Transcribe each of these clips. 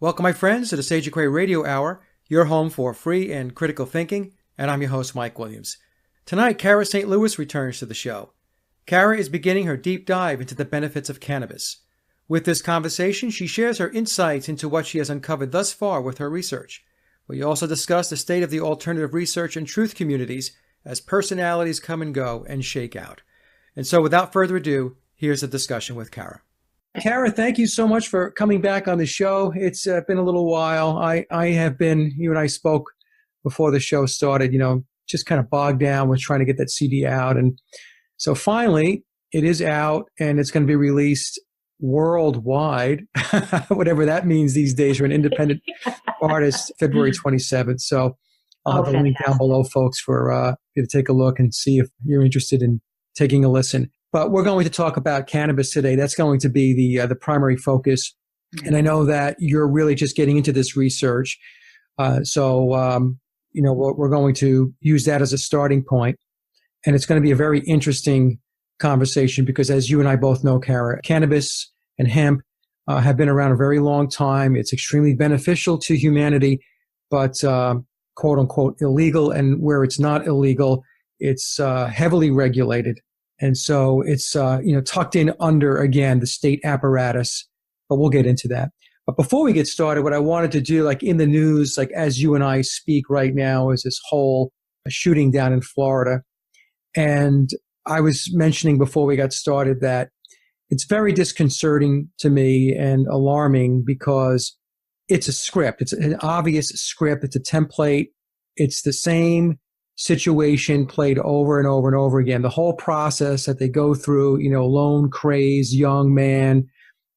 Welcome, my friends, to the Sage of Quay Radio Hour, your home for free and critical thinking, and I'm your host, Mike Williams. Tonight, Cara St. Louis returns to the show. Cara is beginning her deep dive into the benefits of cannabis. With this conversation, she shares her insights into what she has uncovered thus far with her research. We also discuss the state of the alternative research and truth communities as personalities come and go and shake out. And so, without further ado, here's a discussion with Cara. Cara, thank you so much for coming back on the show. It's been a little while. I have been, you and I spoke before the show started, just kind of bogged down with trying to get that CD out. And so finally, it is out and it's going to be released worldwide, whatever that means these days for an independent artist, February 27th. So I'll have a link down below, folks, for you to take a look and see if you're interested in taking a listen. But we're going to talk about cannabis today. That's going to be the primary focus. And I know that you're really just getting into this research. So we're going to use that as a starting point. And it's going to be a very interesting conversation because, as you and I both know, Cara, cannabis and hemp have been around a very long time. It's extremely beneficial to humanity, but quote unquote illegal. And where it's not illegal, it's heavily regulated. And so it's, tucked in under, again, the state apparatus, but we'll get into that. But before we get started, what I wanted to do, like in the news, like as you and I speak right now, is this whole shooting down in Florida. And I was mentioning before we got started that it's very disconcerting to me and alarming because it's a script. It's an obvious script. It's a template. It's the same situation played over and over and over again. The whole process that they go through, lone, crazed young man,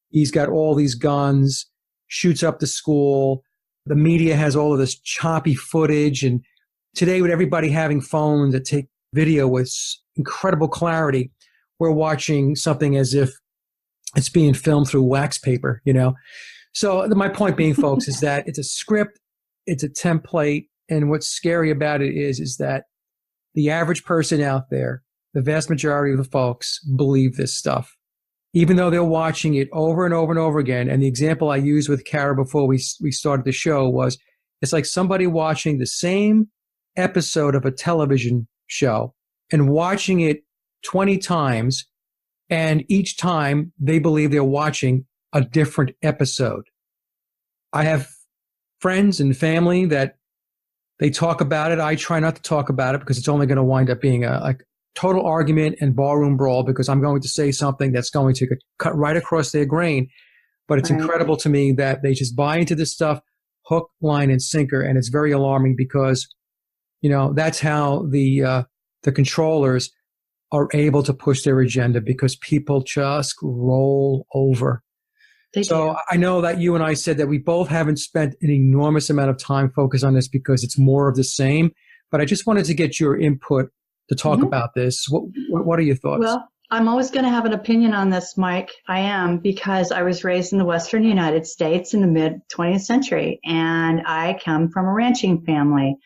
he's got all these guns, shoots up the school. The media has all of this choppy footage. And today, with everybody having phones that take video with incredible clarity, we're watching something as if it's being filmed through wax paper, So my point being, folks, is that it's a script, it's a template. And what's scary about it is that the average person out there, the vast majority of the folks, believe this stuff, even though they're watching it over and over and over again. And the example I used with Cara before we started the show was, it's like somebody watching the same episode of a television show and watching it 20 times, and each time they believe they're watching a different episode. I have friends and family that they talk about it. I try not to talk about it because it's only going to wind up being a total argument and ballroom brawl because I'm going to say something that's going to cut right across their grain. But it's incredible to me that they just buy into this stuff, hook, line, and sinker. And it's very alarming because, that's how the controllers are able to push their agenda because people just roll over. So I know that you and I said that we both haven't spent an enormous amount of time focused on this because it's more of the same. But I just wanted to get your input to talk about this. What are your thoughts? Well, I'm always going to have an opinion on this, Mike. I am, because I was raised in the Western United States in the mid 20th century, and I come from a ranching family.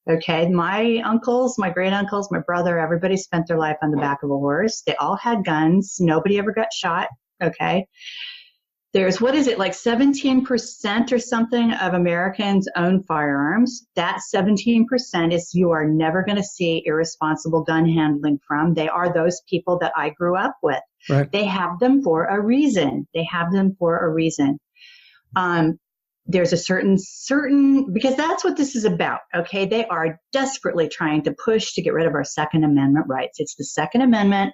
Okay, my uncles, my great uncles, my brother, everybody spent their life on the back of a horse. They all had guns. Nobody ever got shot. Okay. There's, 17% or something of Americans own firearms. That 17% is you are never going to see irresponsible gun handling from. They are those people that I grew up with. Right. They have them for a reason. There's a certain, because that's what this is about. Okay. They are desperately trying to push to get rid of our Second Amendment rights. It's the Second Amendment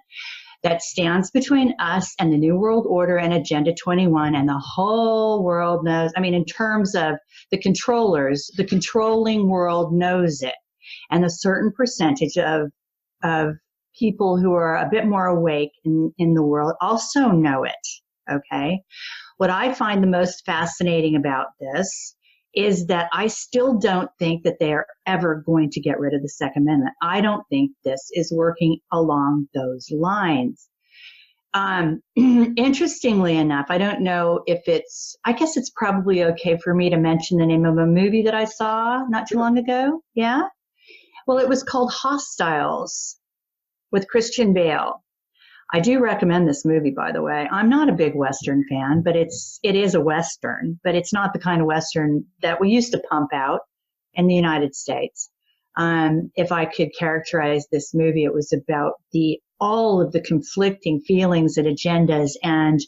that stands between us and the New World Order and Agenda 21, and the whole world knows. I mean, in terms of the controllers, the controlling world knows it, and a certain percentage of people who are a bit more awake in the world also know it. Okay, what I find the most fascinating about this is that I still don't think that they're ever going to get rid of the Second Amendment. I don't think this is working along those lines. Interestingly enough, I don't know if I guess it's probably okay for me to mention the name of a movie that I saw not too long ago. Yeah? Well, it was called Hostiles with Christian Bale. I do recommend this movie, by the way. I'm not a big Western fan, but it is a Western, but it's not the kind of Western that we used to pump out in the United States. If I could characterize this movie, it was about all of the conflicting feelings and agendas and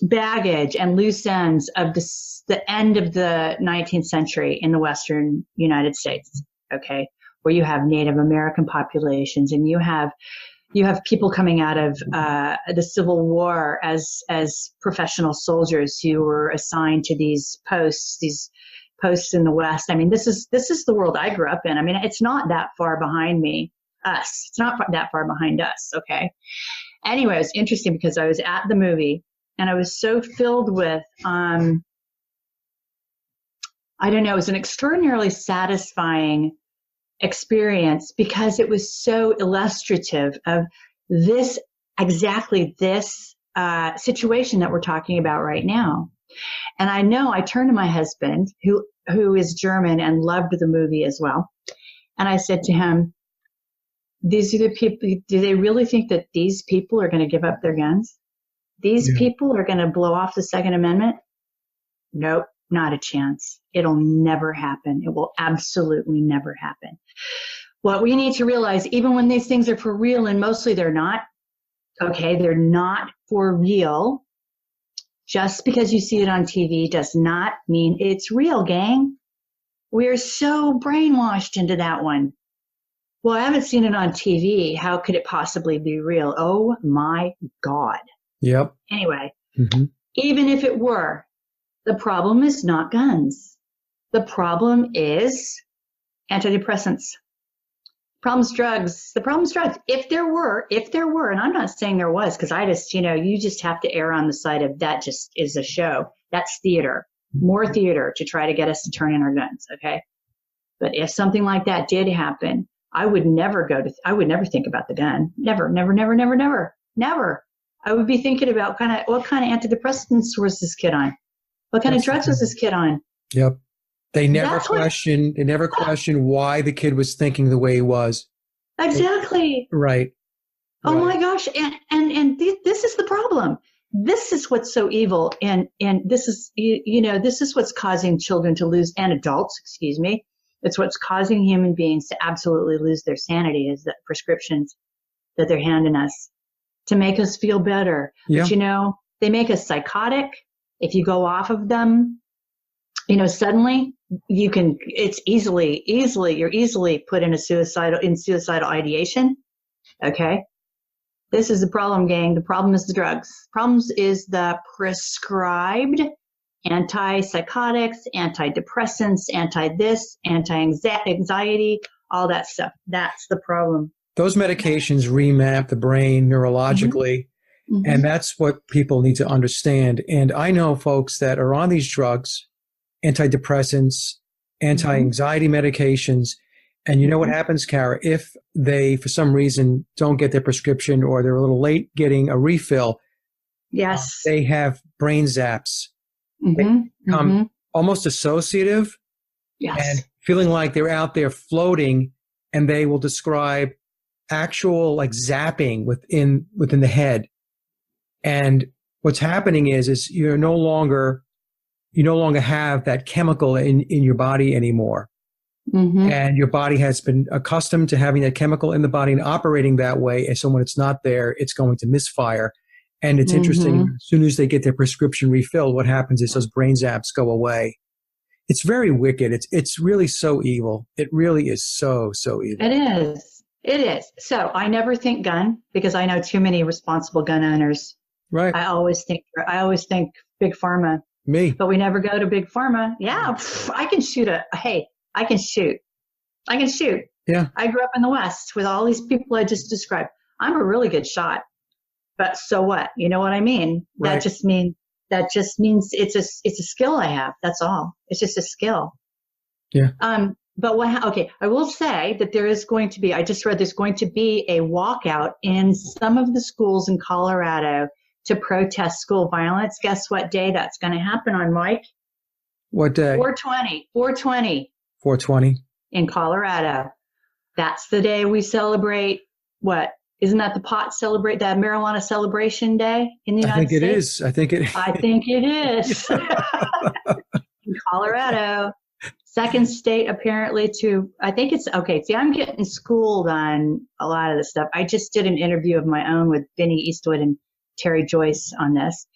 baggage and loose ends of the end of the 19th century in the Western United States. Okay, where you have Native American populations and you have people coming out of the Civil War as professional soldiers who were assigned to these posts in the West. I mean, this is the world I grew up in. I mean, it's not that far behind us. It's not that far behind us. Okay. Anyway, it was interesting because I was at the movie and I was so filled with, I don't know, it was an extraordinarily satisfying experience because it was so illustrative of exactly this situation that we're talking about right now. And I turned to my husband, who is German and loved the movie as well. And I said to him, these are the people, do they really think that these people are going to give up their guns? These people are going to blow off the Second Amendment? Nope, not a chance. It'll never happen. It will absolutely never happen. What we need to realize, even when these things are for real, and mostly they're not, okay, they're not for real. Just because you see it on TV does not mean it's real, gang. We're so brainwashed into that one. Well, I haven't seen it on TV. How could it possibly be real? Oh my God. Yep. Anyway, even if it were, the problem is not guns. The problem is antidepressants. The problem is drugs. The problem is drugs. If there were, and I'm not saying there was, because I just, you just have to err on the side of that just is a show. That's theater. More theater to try to get us to turn in our guns, okay? But if something like that did happen, I would never think about the gun. Never, never, never, never, never, never. I would be thinking about what kind of antidepressants was this kid on? What kind of drugs was this kid on? Yep. They never questioned why the kid was thinking the way he was. Exactly. Right. Oh my gosh. And this is the problem. This is what's so evil. And this is, this is what's causing children to lose, and adults, excuse me. It's what's causing human beings to absolutely lose their sanity, is the prescriptions that they're handing us to make us feel better. Yeah. But they make us psychotic. If you go off of them, suddenly you're easily put in suicidal ideation. Okay. This is the problem, gang. The problem is the drugs. Problems is the prescribed antipsychotics, antidepressants, anti-this, anti-anxiety, all that stuff. That's the problem. Those medications remap the brain neurologically, and that's what people need to understand. And I know folks that are on these drugs, antidepressants, anti-anxiety medications, and you know what happens, Cara? If they, for some reason, don't get their prescription or they're a little late getting a refill, yes, they have brain zaps. They become almost associative and feeling like they're out there floating, and they will describe actual zapping within the head. And what's happening is you no longer have that chemical in your body anymore. And your body has been accustomed to having that chemical in the body and operating that way. And so when it's not there, it's going to misfire. And it's interesting, as soon as they get their prescription refilled, what happens is those brain zaps go away. It's very wicked. It's really so evil. It really is so evil. It is. So I never think gun, because I know too many responsible gun owners. Right. I always think big pharma. Me. But we never go to big pharma. Yeah. I can shoot. I can shoot. Yeah. I grew up in the West with all these people I just described. I'm a really good shot. But so what? You know what I mean? Right. That just means it's a skill I have. That's all. It's just a skill. Yeah. But I will say that I just read there's going to be a walkout in some of the schools in Colorado to protest school violence. Guess what day that's going to happen on, Mike? What day? 4/20. 4/20. In Colorado. That's the day we celebrate what? Isn't that the marijuana celebration day in the I United think it States? is. I think it I think it is. In Colorado, second state apparently I think it's, okay, see, I'm getting schooled on a lot of this stuff. I just did an interview of my own with Vinny Eastwood and Terry Joyce on this.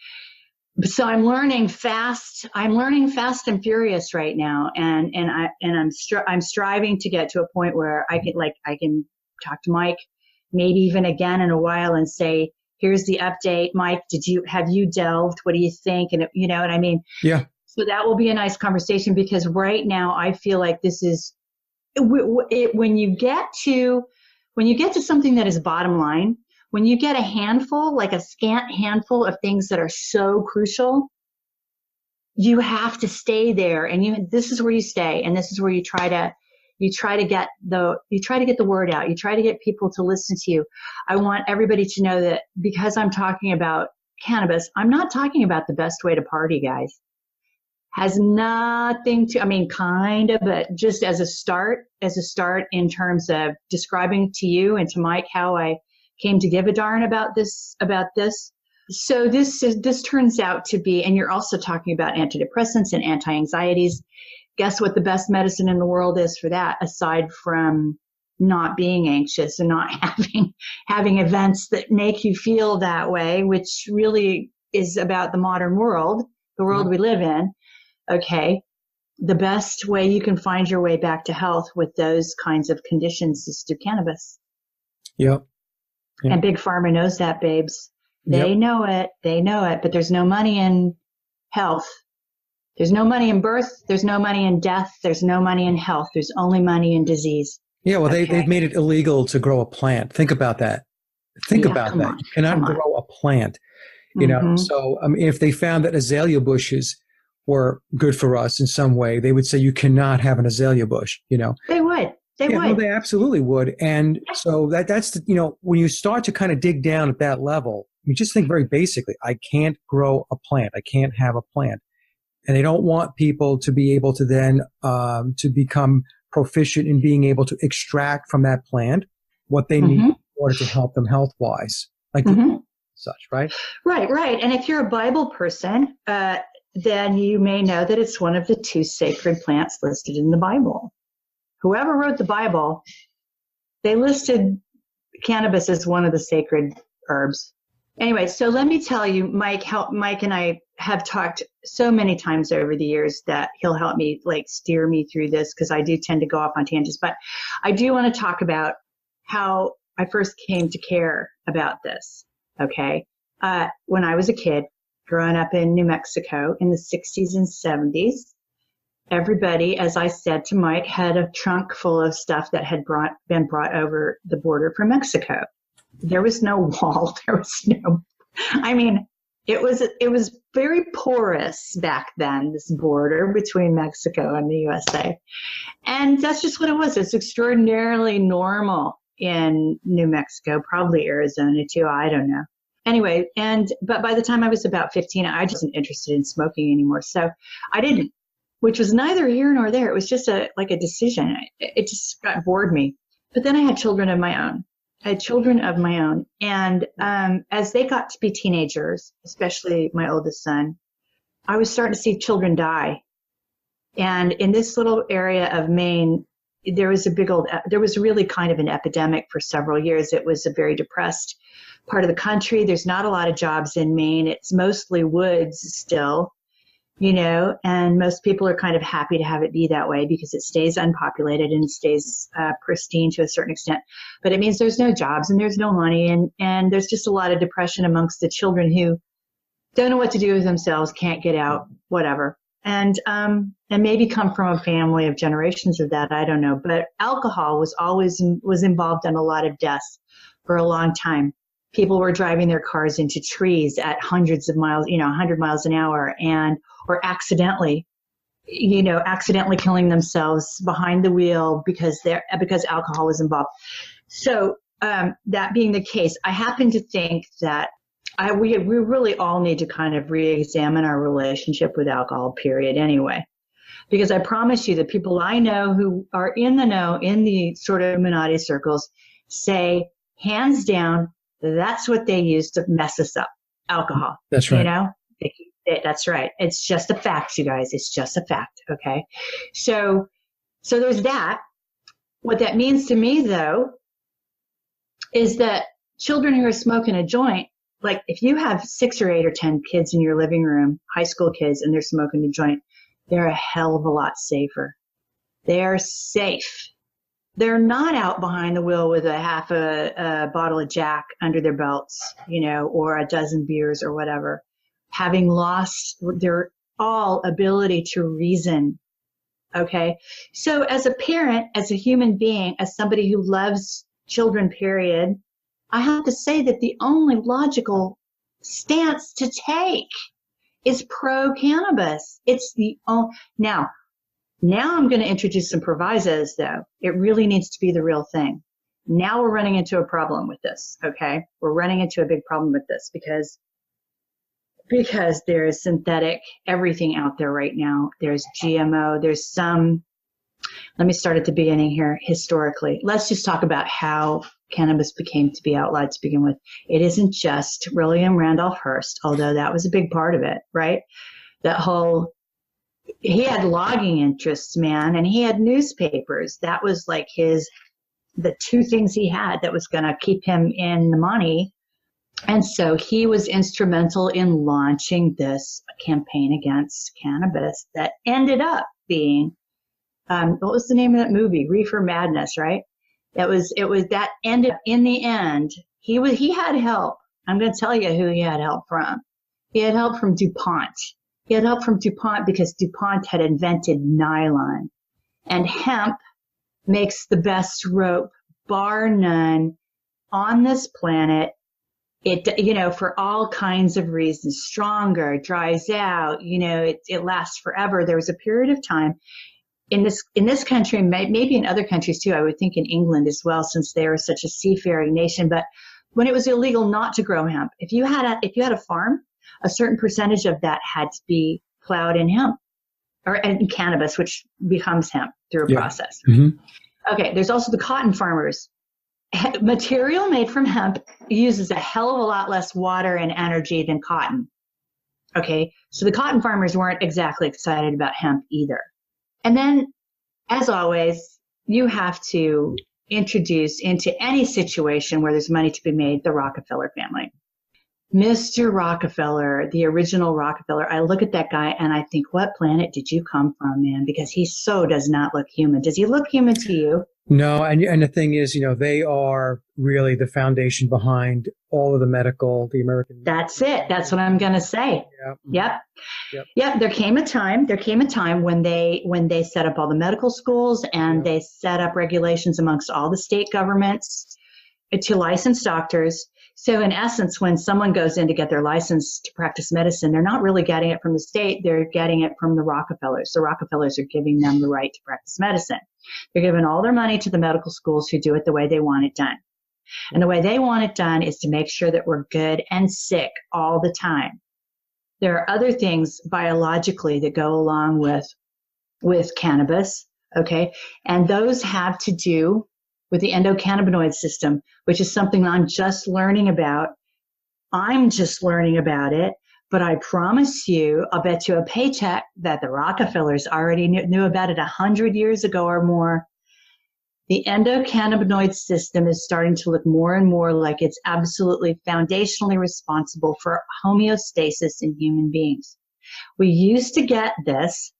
So I'm learning fast. I'm learning fast and furious right now, and I'm striving to get to a point where I can talk to Mike, maybe even again in a while, and say, "Here's the update, Mike. Have you delved? What do you think?" And you know what I mean? Yeah. So that will be a nice conversation, because right now I feel like this is when you get to something that is bottom line. When you get a handful, like a scant handful of things that are so crucial, you have to stay there, and this is where you stay, and this is where you try to get the word out. You try to get people to listen to you. I want everybody to know that because I'm talking about cannabis, I'm not talking about the best way to party, guys. Has nothing to, I mean, kind of, but just as a start in terms of describing to you and to Mike how I came to give a darn about this. So this turns out to be, and you're also talking about antidepressants and anti-anxieties. Guess what the best medicine in the world is for that, aside from not being anxious and not having events that make you feel that way, which really is about the modern world, the world we live in. Okay. The best way you can find your way back to health with those kinds of conditions is through cannabis. Yep. And Big Pharma knows that, babes. They know it, but there's no money in health. There's no money in birth. There's no money in death. There's no money in health. There's only money in disease. Yeah. Well, they've made it illegal to grow a plant. Think about that. Think about that. You cannot grow a plant, you know? So if they found that azalea bushes were good for us in some way, they would say you cannot have an azalea bush, you know? They would. No, they absolutely would. And so that's the, you know, when you start to kind of dig down at that level, you just think very basically, I can't grow a plant. I can't have a plant. And they don't want people to be able to then to become proficient in being able to extract from that plant what they need in order to help them health-wise, like such, right? Right. And if you're a Bible person, then you may know that it's one of the 2 sacred plants listed in the Bible. Whoever wrote the Bible, they listed cannabis as one of the sacred herbs. Anyway, so let me tell you, Mike and I have talked so many times over the years that he'll help me steer me through this, because I do tend to go off on tangents. But I do want to talk about how I first came to care about this. Okay. When I was a kid, growing up in New Mexico in the 60s and 70s, everybody, as I said to Mike, had a trunk full of stuff that had been brought over the border from Mexico. There was no wall. There was no, I mean, it was very porous back then, this border between Mexico and the USA. And that's just what it was. It's extraordinarily normal in New Mexico, probably Arizona too. I don't know. Anyway, but by the time I was about 15, I just wasn't interested in smoking anymore. So I didn't, which was neither here nor there. It was just a decision. It just bored me. But then I had children of my own. And as they got to be teenagers, especially my oldest son, I was starting to see children die. And in this little area of Maine, there was really kind of an epidemic for several years. It was a very depressed part of the country. There's not a lot of jobs in Maine. It's mostly woods still, you know, and most people are kind of happy to have it be that way because it stays unpopulated and it stays pristine to a certain extent. But it means there's no jobs and there's no money, and there's just a lot of depression amongst the children who don't know what to do with themselves, can't get out, whatever. And maybe come from a family of generations of that, I don't know. But alcohol was involved in a lot of deaths for a long time. People were driving their cars into trees at hundreds of miles, 100 miles an hour, or accidentally killing themselves behind the wheel because alcohol was involved. So that being the case, I happen to think that we really all need to kind of re-examine our relationship with alcohol, period, anyway. Because I promise you, the people I know who are in the know, in the sort of Illuminati circles, say hands down, that's what they use to mess us up. Alcohol. That's right. You know, that's right. It's just a fact, you guys. It's just a fact. Okay. So there's that. What that means to me, though, is that children who are smoking a joint, like if you have 6 or 8 or 10 kids in your living room, high school kids, and they're smoking a joint, they're a hell of a lot safer. They're safe. They're not out behind the wheel with a half a bottle of Jack under their belts, you know, or a dozen beers or whatever, having lost their all ability to reason. Okay. So as a parent, as a human being, as somebody who loves children, period, I have to say that the only logical stance to take is pro-cannabis. It's the only, now I'm going to introduce some provisos, though. It really needs to be the real thing. Now we're running into a problem with this. Okay. We're running into a big problem with this because there is synthetic everything out there right now. There's GMO. There's some, let me start at the beginning here. Historically, let's just talk about how cannabis became to be outlawed to begin with. It isn't just William Randolph Hearst, although that was a big part of it, right? That whole, he had logging interests, man, and he had newspapers. That was like the 2 things he had that was going to keep him in the money. And so he was instrumental in launching this campaign against cannabis that ended up being, what was the name of that movie? Reefer Madness, right? It was that ended up in the end. He had help. I'm going to tell you who he had help from. He had help from DuPont. He had help from DuPont because DuPont had invented nylon, and hemp makes the best rope, bar none, on this planet. It, you know, for all kinds of reasons, stronger, dries out, you know, it lasts forever. There was a period of time in this country, maybe in other countries too. I would think in England as well, since they were such a seafaring nation. But when it was illegal not to grow hemp, if you had a farm, a certain percentage of that had to be plowed in hemp or in cannabis, which becomes hemp through a process. Mm-hmm. Okay. There's also the cotton farmers. Material made from hemp uses a hell of a lot less water and energy than cotton. Okay. So the cotton farmers weren't exactly excited about hemp either. And then, as always, you have to introduce into any situation where there's money to be made, the Rockefeller family. Mr. Rockefeller, the original Rockefeller, I look at that guy and I think, what planet did you come from, man? Because he so does not look human. Does he look human to you? No, and the thing is, you know, they are really the foundation behind all of the medical, the American. That's it. That's what I'm going to say. Yep. There came a time when they set up all the medical schools and they set up regulations amongst all the state governments to license doctors. So in essence, when someone goes in to get their license to practice medicine, they're not really getting it from the state. They're getting it from the Rockefellers. The Rockefellers are giving them the right to practice medicine. They're giving all their money to the medical schools who do it the way they want it done. And the way they want it done is to make sure that we're good and sick all the time. There are other things biologically that go along with cannabis, okay? And those have to do with the endocannabinoid system, which is something I'm just learning about. I'm just learning about it, but I promise you, I'll bet you a paycheck that the Rockefellers already knew about it 100 years ago or more. The endocannabinoid system is starting to look more and more like it's absolutely foundationally responsible for homeostasis in human beings. We used to get this.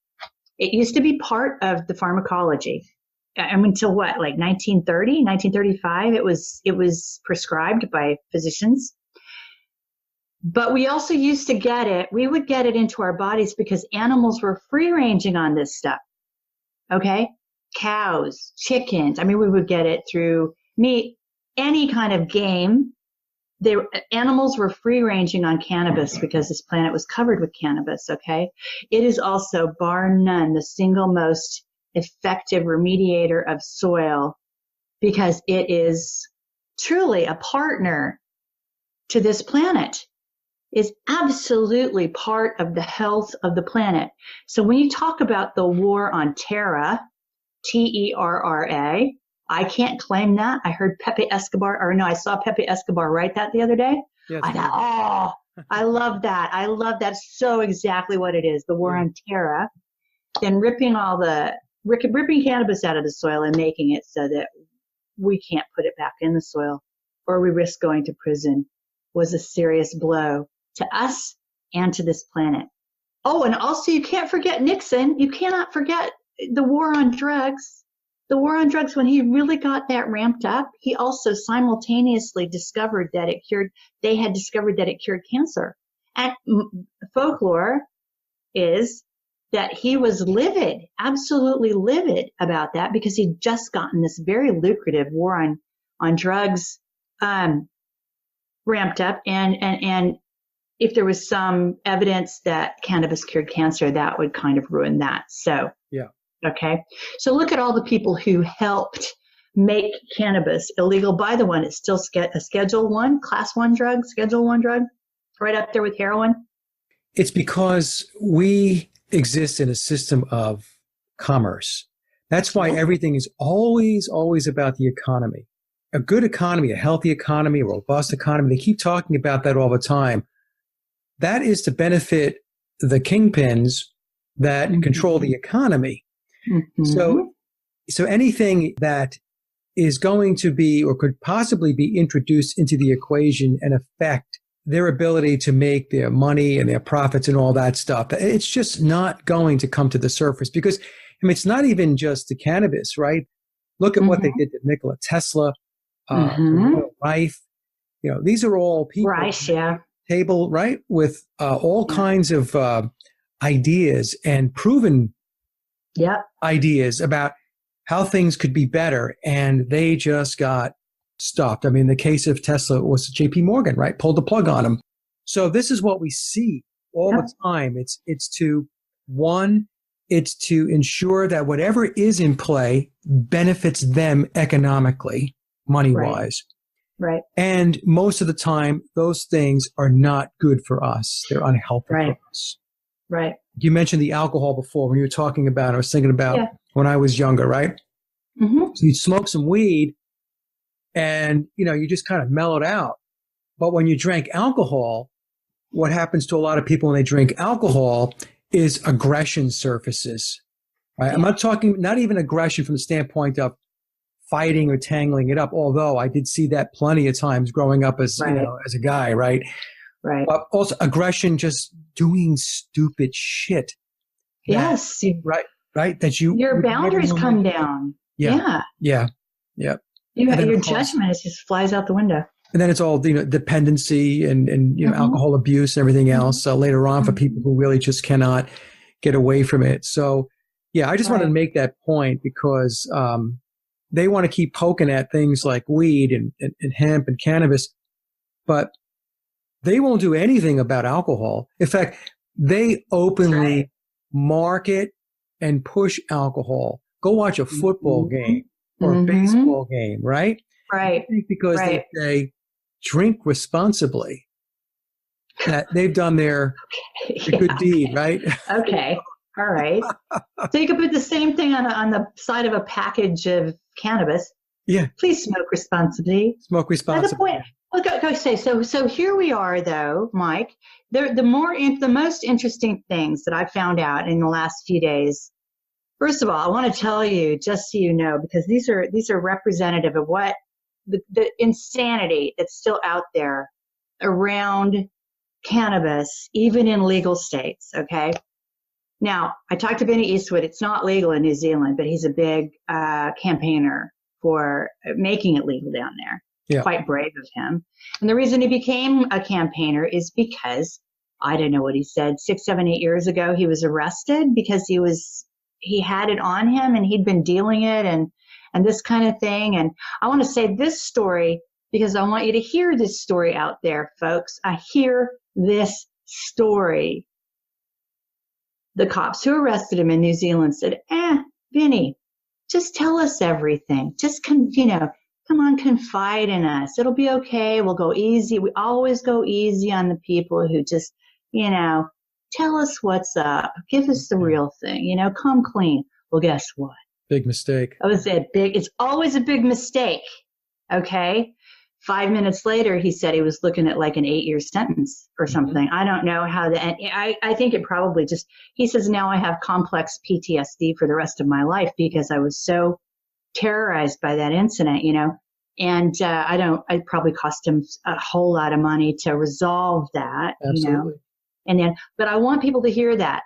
It used to be part of the pharmacology. Until what, like 1930, 1935, it was prescribed by physicians. But we also used to get it. We would get it into our bodies because animals were free ranging on this stuff. Okay. Cows, chickens. I mean, we would get it through meat, any kind of game. Animals were free ranging on cannabis because this planet was covered with cannabis. Okay. It is also, bar none, the single most effective remediator of soil because it is truly a partner to this planet. Is absolutely part of the health of the planet. So when you talk about the war on Terra, Terra, I can't claim that. I heard Pepe Escobar, or no, I saw Pepe Escobar write that the other day. Yeah, I thought, oh, I love that. I love that. So exactly what it is. The war on terror, and ripping cannabis out of the soil and making it so that we can't put it back in the soil or we risk going to prison was a serious blow to us and to this planet. Oh, and also you can't forget Nixon. You cannot forget the war on drugs. The war on drugs, when he really got that ramped up, he also simultaneously discovered that they had discovered that it cured cancer. And folklore is that he was livid, absolutely livid about that, because he'd just gotten this very lucrative war on drugs ramped up. And if there was some evidence that cannabis cured cancer, that would kind of ruin that. So, yeah. Okay. So look at all the people who helped make cannabis illegal. By the way, it's still a Schedule 1, Class 1 drug, Schedule 1 drug, right up there with heroin. It's because we exist in a system of commerce. That's why everything is always, always about the economy. A good economy, a healthy economy, a robust economy, they keep talking about that all the time. That is to benefit the kingpins that control the economy. So anything that is going to be or could possibly be introduced into the equation and affect their ability to make their money and their profits and all that stuff, it's just not going to come to the surface, because, I mean, it's not even just the cannabis, right? Look at what they did to Nikola Tesla, Rife. You know, these are all people Rice, yeah. Table, right, with all kinds of ideas and proven ideas about how things could be better, and they just got stopped. I mean, the case of Tesla was JP Morgan, right? Pulled the plug on them. So this is what we see all the time. It's to ensure that whatever is in play benefits them economically, money-wise. Right. And most of the time, those things are not good for us. They're unhealthy for us. Right. You mentioned the alcohol before when you were talking about, I was thinking about when I was younger, right? So you'd smoke some weed and, you know, you just kind of mellowed out. But when you drank alcohol, what happens to a lot of people when they drink alcohol is aggression surfaces, right? I'm not talking, not even aggression from the standpoint of fighting or tangling it up, although I did see that plenty of times growing up as, you know, as a guy, right? Right. But also aggression, just doing stupid shit. Yes. Right. That your boundaries come down. Yeah. Your judgment just flies out the window. And then it's all, you know, dependency and you know, alcohol abuse and everything else later on for people who really just cannot get away from it. So, yeah, I just wanted to make that point because they want to keep poking at things like weed and hemp and cannabis, but they won't do anything about alcohol. In fact, they openly market and push alcohol. Go watch a football game or a baseball game, right? Right. Because they say, drink responsibly. That they've done their good deed, right? Okay. All right. So you could put the same thing on the side of a package of cannabis. Yeah. Please smoke responsibly. Smoke responsibly. That's the point. Go say so. Here we are, though, Mike. The most interesting things that I found out in the last few days. First of all, I want to tell you, just so you know, because these are representative of what the insanity that's still out there around cannabis, even in legal states. Okay. Now, I talked to Benny Eastwood. It's not legal in New Zealand, but he's a big campaigner for making it legal down there. Yeah. Quite brave of him. And the reason he became a campaigner is because, I don't know what he said, 6, 7, 8 years ago, he was arrested because he had it on him and he'd been dealing it and this kind of thing. And I want to say this story because I want you to hear this story out there, folks. I hear this story. The cops who arrested him in New Zealand said, Vinny, just tell us everything. Just, come on, confide in us. It'll be okay. We'll go easy. We always go easy on the people who just, tell us what's up. Give us the real thing. Come clean. Well, guess what? Big mistake. It's always a big mistake. Okay. 5 minutes later, he said he was looking at like an 8-year sentence or something. I don't know how I think it probably just, he says, now I have complex PTSD for the rest of my life because I was so terrorized by that incident, and I probably cost him a whole lot of money to resolve that, Absolutely. But I want people to hear that.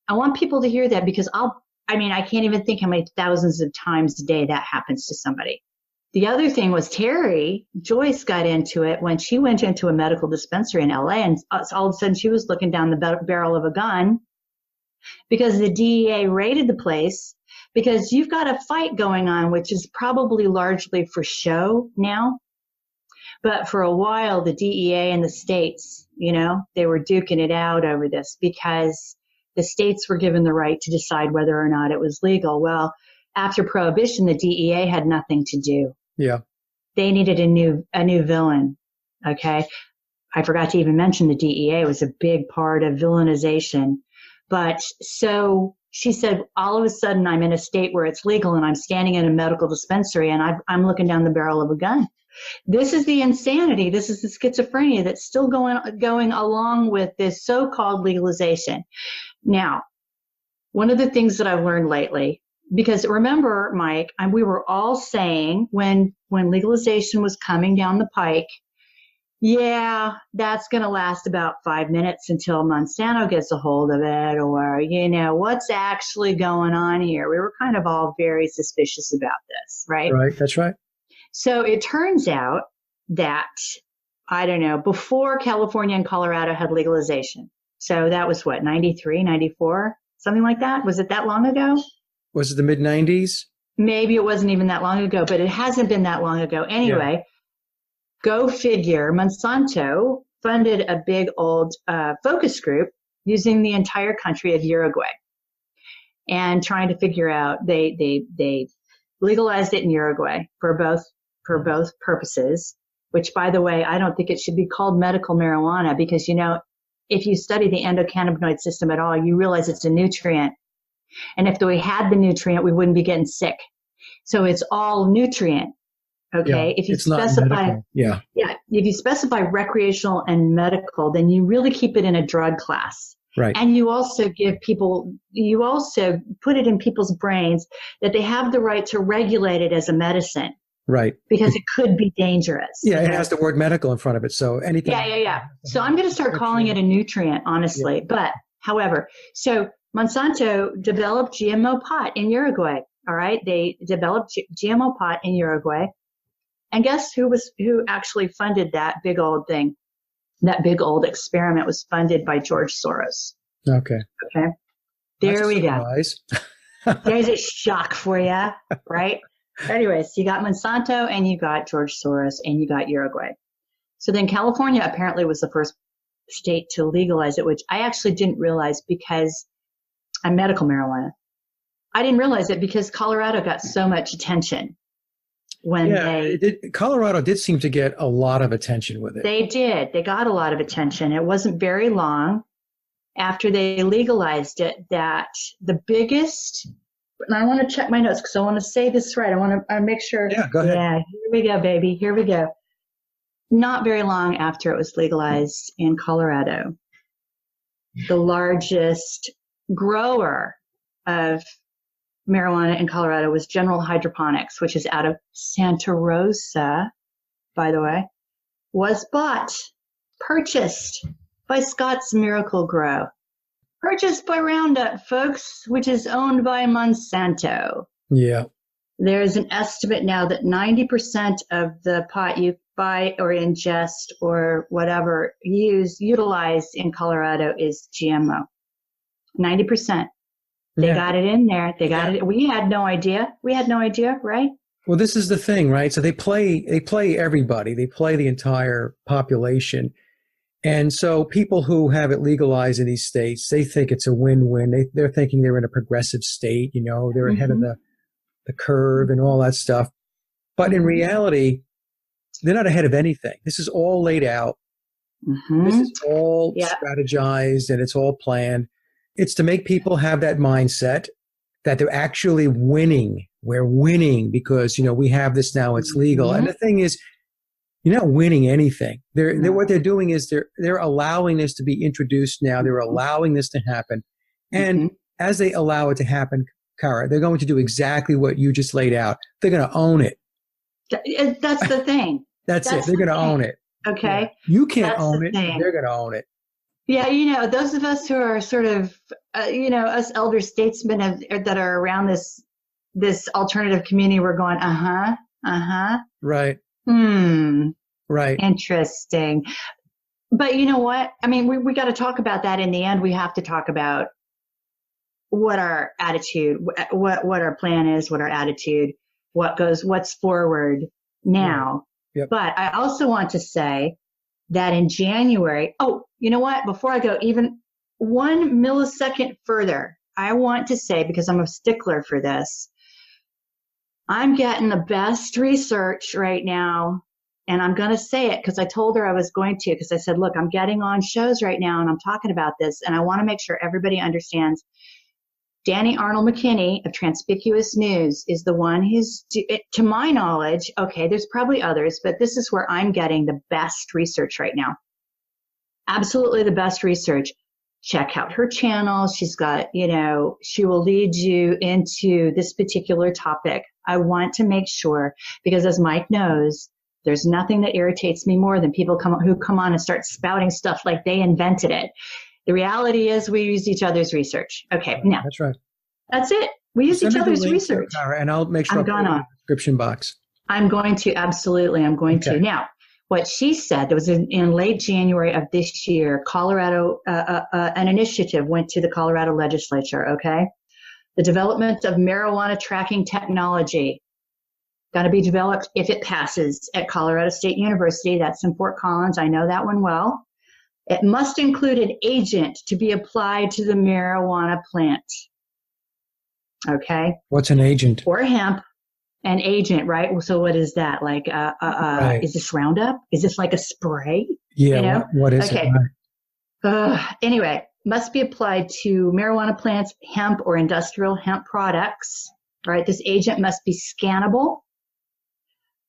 I want people to hear that because I can't even think how many thousands of times a day that happens to somebody. The other thing was Terry Joyce got into it when she went into a medical dispensary in LA, and all of a sudden she was looking down the barrel of a gun because the DEA raided the place, because you've got a fight going on, which is probably largely for show now. But for a while, the DEA and the states, they were duking it out over this because the states were given the right to decide whether or not it was legal. Well, after Prohibition, the DEA had nothing to do. Yeah. They needed a new villain. Okay. I forgot to even mention the DEA was a big part of villainization. But so she said, all of a sudden I'm in a state where it's legal and I'm standing in a medical dispensary and I'm looking down the barrel of a gun. This is the insanity. This is the schizophrenia that's still going along with this so-called legalization. Now, one of the things that I've learned lately, because remember, Mike, we were all saying when legalization was coming down the pike, yeah, that's going to last about 5 minutes until Monsanto gets a hold of it, or, what's actually going on here? We were kind of all very suspicious about this, right? Right, that's right. So it turns out that, I don't know, before California and Colorado had legalization, so that was what, 93, 94, something like that? Was it that long ago? Was it the mid-90s? Maybe it wasn't even that long ago, but it hasn't been that long ago. Anyway, Go figure, Monsanto funded a big old focus group using the entire country of Uruguay and trying to figure out, they legalized it in Uruguay for both purposes, which, by the way, I don't think it should be called medical marijuana because, if you study the endocannabinoid system at all, you realize it's a nutrient. And if we had the nutrient, we wouldn't be getting sick. So it's all nutrient. Okay. Yeah, if you specify, if you specify recreational and medical, then you really keep it in a drug class. Right. And you also you also put it in people's brains that they have the right to regulate it as a medicine. Right. Because it could be dangerous. Yeah. It has the word medical in front of it. So anything. Yeah. So I'm going to start calling it a nutrient, honestly. Yeah. But however, so Monsanto developed GMO pot in Uruguay. All right. They developed GMO pot in Uruguay. And guess who actually funded that big old thing? That big old experiment was funded by George Soros. Okay. There we go. There's a shock for you, right? Anyways, you got Monsanto and you got George Soros and you got Uruguay. So then California apparently was the first state to legalize it, which I actually didn't realize because I'm medical marijuana. I didn't realize it because Colorado got so much attention. Colorado did seem to get a lot of attention with it. They did. They got a lot of attention. It wasn't very long after they legalized it that the biggest, and I want to check my notes because I want to say this right. I want to make sure. Yeah, go ahead. Yeah, here we go, baby. Here we go. Not very long after it was legalized in Colorado, the largest grower of marijuana in Colorado was General Hydroponics, which is out of Santa Rosa, by the way, was purchased by Scott's Miracle Grow. Purchased by Roundup, folks, which is owned by Monsanto. Yeah. There's an estimate now that 90% of the pot you buy or ingest or whatever utilized in Colorado is GMO. 90%. They got it in there. They got it. We had no idea. Right? Well, this is the thing, right? So they play everybody. They play the entire population. And so people who have it legalized in these states, they think it's a win-win. They're thinking they're in a progressive state, they're ahead of the curve and all that stuff. But in reality, they're not ahead of anything. This is all laid out. This is all strategized and it's all planned. It's to make people have that mindset that they're actually winning. We're winning because, we have this now, it's legal. And the thing is, you're not winning anything. What they're doing is they're allowing this to be introduced now. They're allowing this to happen. And as they allow it to happen, Cara, they're going to do exactly what you just laid out. They're going to own it. That's the thing. That's it. They're going to own it. Okay. Yeah. You can't own it. They're going to own it. Yeah. Those of us who are sort of, us elder statesmen that are around this alternative community, we're going, Right. Right. Interesting. But you know what? I mean, we got to talk about that in the end. We have to talk about what our attitude, what our plan is, what our attitude, what's forward now. Yep. But I also want to say that in January, you know what? Before I go even 1 millisecond further, I want to say, because I'm a stickler for this, I'm getting the best research right now. And I'm going to say it because I told her I was going to, because I said, look, I'm getting on shows right now and I'm talking about this. And I want to make sure everybody understands. Danny Arnold McKinney of Transpicuous News is the one who's, to my knowledge, okay, there's probably others, but this is where I'm getting the best research right now. Absolutely the best research. Check out her channel. She's got, she will lead you into this particular topic. I want to make sure, because as Mike knows, there's nothing that irritates me more than people who come on and start spouting stuff like they invented it. The reality is we use each other's research. Okay, now. That's right. That's it. We use each other's research. Cara, and I'll make sure I'll put it in the description box. I'm going to, absolutely. I'm going to. Now, what she said, there was in late January of this year, Colorado, an initiative went to the Colorado legislature, okay? The development of marijuana tracking technology. Got to be developed if it passes at Colorado State University. That's in Fort Collins. I know that one well. It must include an agent to be applied to the marijuana plant. Okay. What's an agent? Or hemp. An agent, right? So what is that? Like, right. Is this Roundup? Is this like a spray? Yeah. What is it? Anyway, must be applied to marijuana plants, hemp or industrial hemp products. Right. This agent must be scannable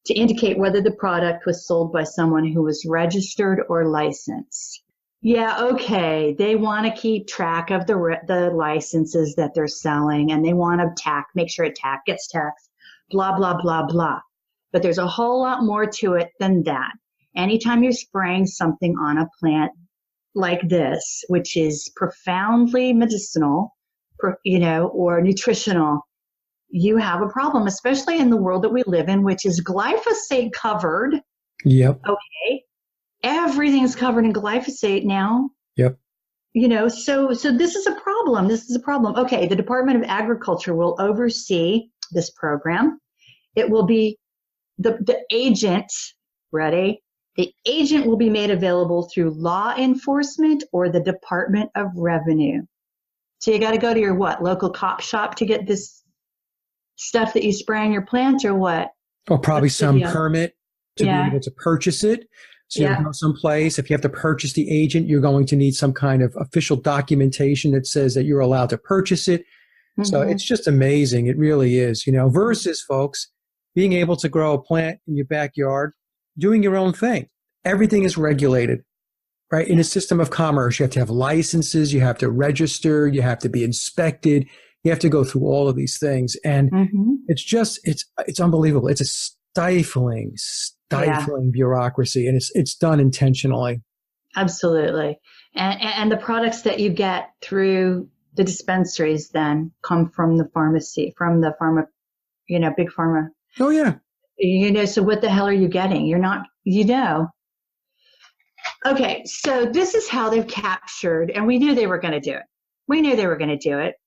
to indicate whether the product was sold by someone who was registered or licensed. Yeah, okay. They want to keep track of the licenses that they're selling, and they want to make sure it gets taxed, blah, blah, blah, blah. But there's a whole lot more to it than that. Anytime you're spraying something on a plant like this, which is profoundly medicinal, or nutritional, you have a problem, especially in the world that we live in, which is glyphosate covered. Yep. Okay. Everything's covered in glyphosate now. Yep. So this is a problem. This is a problem. Okay. The Department of Agriculture will oversee this program. It will be the agent, ready? The agent will be made available through law enforcement or the Department of Revenue. So you got to go to your local cop shop to get this stuff that you spray on your plants, or what? Or probably some permit to be able to purchase it. So you go someplace. If you have to purchase the agent, you're going to need some kind of official documentation that says that you're allowed to purchase it. Mm-hmm. So it's just amazing. It really is, versus, folks, being able to grow a plant in your backyard, doing your own thing. Everything is regulated, right? In a system of commerce, you have to have licenses, you have to register, you have to be inspected. You have to go through all of these things. And it's unbelievable. It's a stifling bureaucracy, and it's done intentionally. Absolutely. And the products that you get through the dispensaries then come from the pharmacy, from the pharma, big pharma. Oh yeah. So what the hell are you getting? You're not, Okay. So this is how they've captured, and we knew they were going to do it.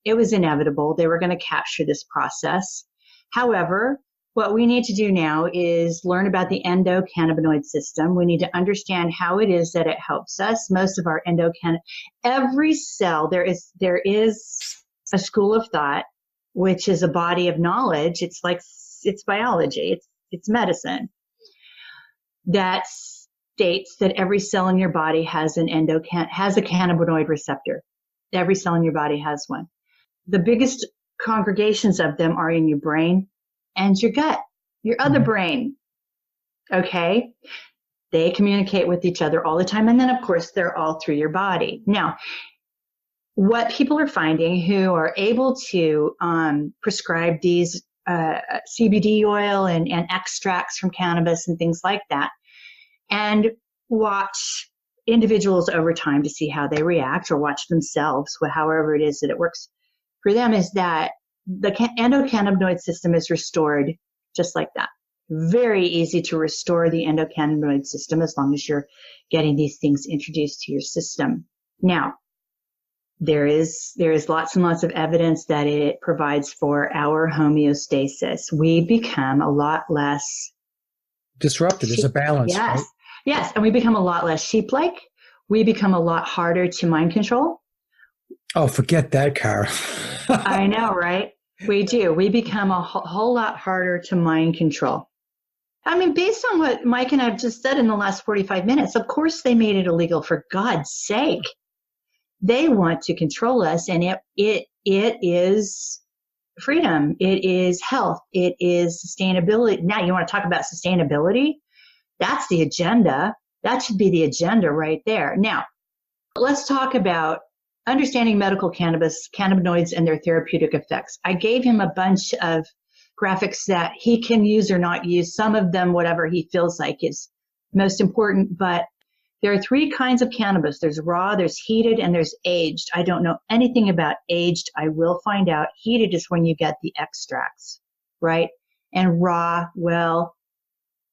It was inevitable. They were going to capture this process. However, what we need to do now is learn about the endocannabinoid system. We need to understand how it is that it helps us. Most of our every cell, there is a school of thought, which is a body of knowledge. It's biology. It's medicine that states that every cell in your body has a cannabinoid receptor. Every cell in your body has one. The biggest congregations of them are in your brain and your gut, your other brain. Okay. They communicate with each other all the time. And then, of course, they're all through your body. Now, what people are finding who are able to prescribe these CBD oil and extracts from cannabis and things like that, and watch individuals over time to see how they react, or watch themselves, however it is that it works for them, is that the endocannabinoid system is restored just like that. Very easy to restore the endocannabinoid system as long as you're getting these things introduced to your system. Now, there is lots and lots of evidence that it provides for our homeostasis. We become a lot less disrupted. There's a balance. Yes. Right? Yes. And we become a lot less sheep-like. We become a lot harder to mind control. Oh, forget that, Cara. I know, right? We do. We become a whole lot harder to mind control. I mean, based on what Mike and I have just said in the last 45 minutes, of course they made it illegal, for God's sake. They want to control us, and it is freedom. It is health. It is sustainability. Now, you want to talk about sustainability? That's the agenda. That should be the agenda right there. Now, let's talk about understanding medical cannabis, cannabinoids, and their therapeutic effects. I gave him a bunch of graphics that he can use or not use. Some of them, whatever he feels like is most important, but there are three kinds of cannabis. There's raw, there's heated, and there's aged. I don't know anything about aged. I will find out. Heated is when you get the extracts, right? And raw, well,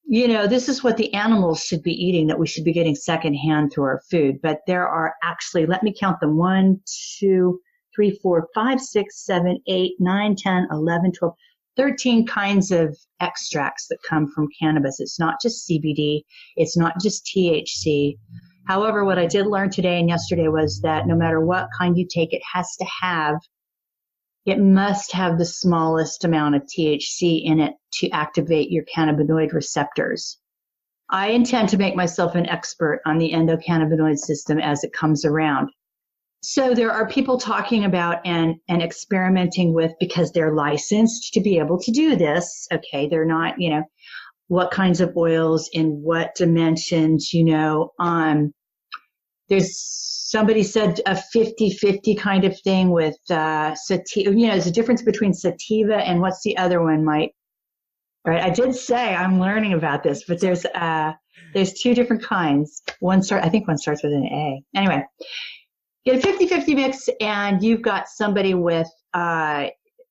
you know, this is what the animals should be eating, that we should be getting secondhand through our food. But there are actually, let me count them, 1, 2, 3, 4, 5, 6, 7, 8, 9, 10, 11, 12, 13 kinds of extracts that come from cannabis. It's not just CBD. It's not just THC. However, what I did learn today and yesterday was that no matter what kind you take, it must have the smallest amount of THC in it to activate your cannabinoid receptors. I intend to make myself an expert on the endocannabinoid system as it comes around. So there are people talking about and experimenting with, because they're licensed to be able to do this. Okay, they're not, what kinds of oils in what dimensions, there's somebody said a 50-50 kind of thing with sativa. There's a difference between sativa and what's the other one, Mike? All right, I did say I'm learning about this, but there's two different kinds. I think one starts with an A. Anyway, get a 50-50 mix, and you've got somebody with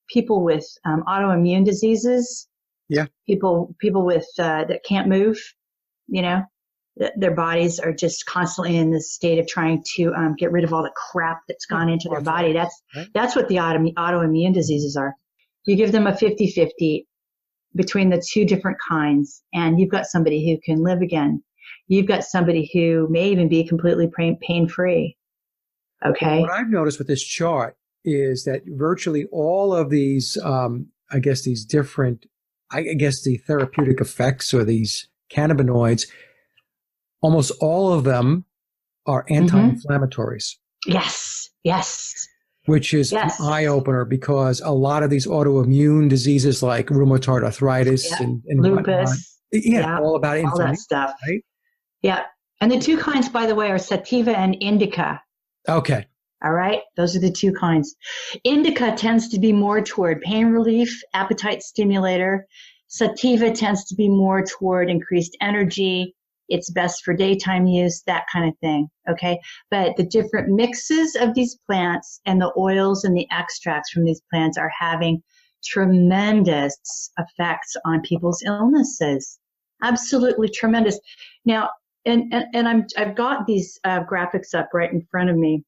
people with autoimmune diseases. Yeah. People with that can't move, their bodies are just constantly in this state of trying to get rid of all the crap that's gone into their body. That's what the autoimmune diseases are. You give them a 50-50 between the two different kinds, and you've got somebody who can live again. You've got somebody who may even be completely pain-free. Okay. What I've noticed with this chart is that virtually all of these, the therapeutic effects, or these cannabinoids, almost all of them are anti-inflammatories. Yes. Which is an eye-opener, because a lot of these autoimmune diseases like rheumatoid arthritis and lupus, all about all that stuff. Right? Yeah. And the two kinds, by the way, are sativa and indica. Okay. All right. Those are the two kinds. Indica tends to be more toward pain relief, appetite stimulator. Sativa tends to be more toward increased energy. It's best for daytime use, that kind of thing. Okay. But the different mixes of these plants and the oils and the extracts from these plants are having tremendous effects on people's illnesses. Absolutely tremendous. Now, and I've got these graphics up right in front of me.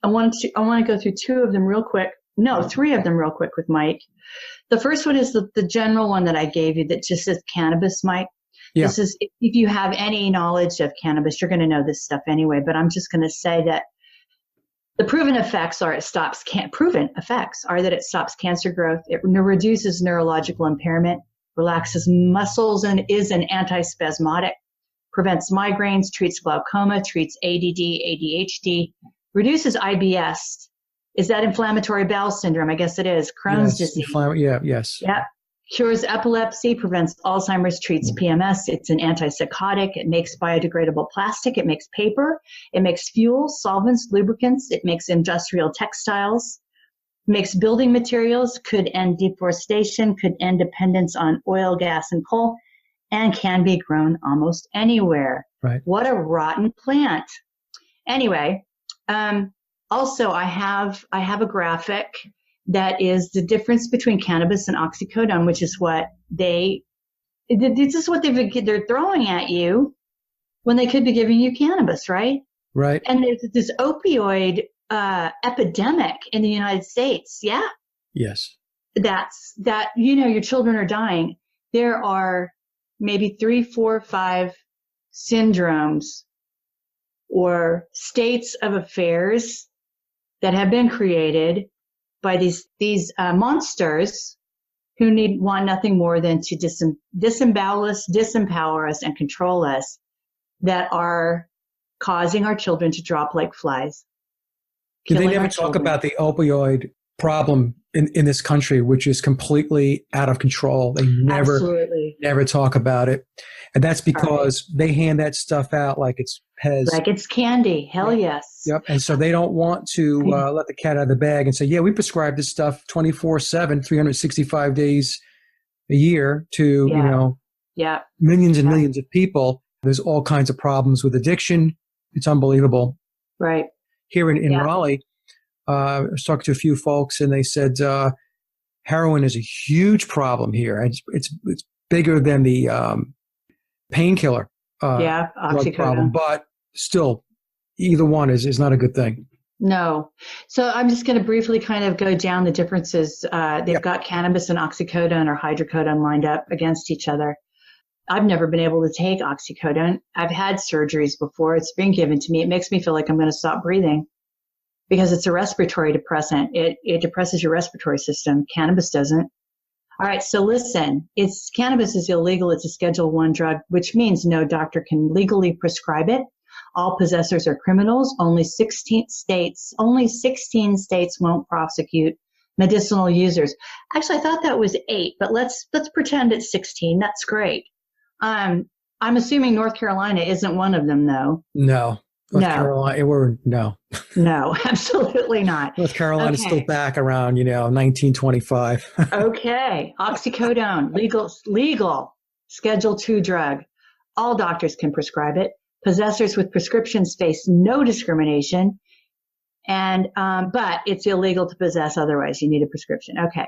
I want to go through three of them real quick with Mike. The first one is the general one that I gave you that just says cannabis, Mike. Yeah. This is, if you have any knowledge of cannabis, you're going to know this stuff anyway, but I'm just going to say that the proven effects are it stops cancer growth. It reduces neurological impairment, relaxes muscles, and is an antispasmodic, prevents migraines, treats glaucoma, treats ADD, ADHD, reduces IBS, Is that inflammatory bowel syndrome? I guess it is. Crohn's disease. Yes. Yeah. Cures epilepsy, prevents Alzheimer's, treats PMS. It's an antipsychotic. It makes biodegradable plastic. It makes paper. It makes fuel, solvents, lubricants. It makes industrial textiles. Makes building materials, could end deforestation, could end dependence on oil, gas, and coal, and can be grown almost anywhere. Right. What a rotten plant. Anyway, also I have a graphic that is the difference between cannabis and oxycodone, which is what they're throwing at you when they could be giving you cannabis, right? Right. And there's this opioid epidemic in the United States. Yeah. Yes. Your children are dying. There are maybe 3, 4, 5 syndromes or states of affairs that have been created by these monsters who want nothing more than to disembowel us, disempower us, and control us, that are causing our children to drop like flies. Did they never talk about the opioid problem in this country, which is completely out of control? They never talk about it. And that's because they hand that stuff out like it's Pez. Like it's candy. Hell yes. Yep. And so they don't want to let the cat out of the bag and say, yeah, we prescribe this stuff 24/7, 365 days a year to, millions and millions of people. There's all kinds of problems with addiction. It's unbelievable. Right. Here in Raleigh, I was talking to a few folks, and they said heroin is a huge problem here. It's bigger than the painkiller oxycodone problem, but still, either one is not a good thing. No. So I'm just going to briefly kind of go down the differences. They've got cannabis and oxycodone or hydrocodone lined up against each other. I've never been able to take oxycodone. I've had surgeries before. It's been given to me. It makes me feel like I'm going to stop breathing because it's a respiratory depressant. It depresses your respiratory system. Cannabis doesn't. All right. So listen, cannabis is illegal. It's a Schedule I drug, which means no doctor can legally prescribe it. All possessors are criminals. Only 16 states won't prosecute medicinal users. Actually, I thought that was 8, but let's pretend it's 16. That's great. I'm assuming North Carolina isn't one of them, though. No. Carolina, No, absolutely not. North Carolina's still back around, 1925. Okay. Oxycodone, legal, Schedule II drug. All doctors can prescribe it. Possessors with prescriptions face no discrimination. And, but it's illegal to possess otherwise. You need a prescription. Okay.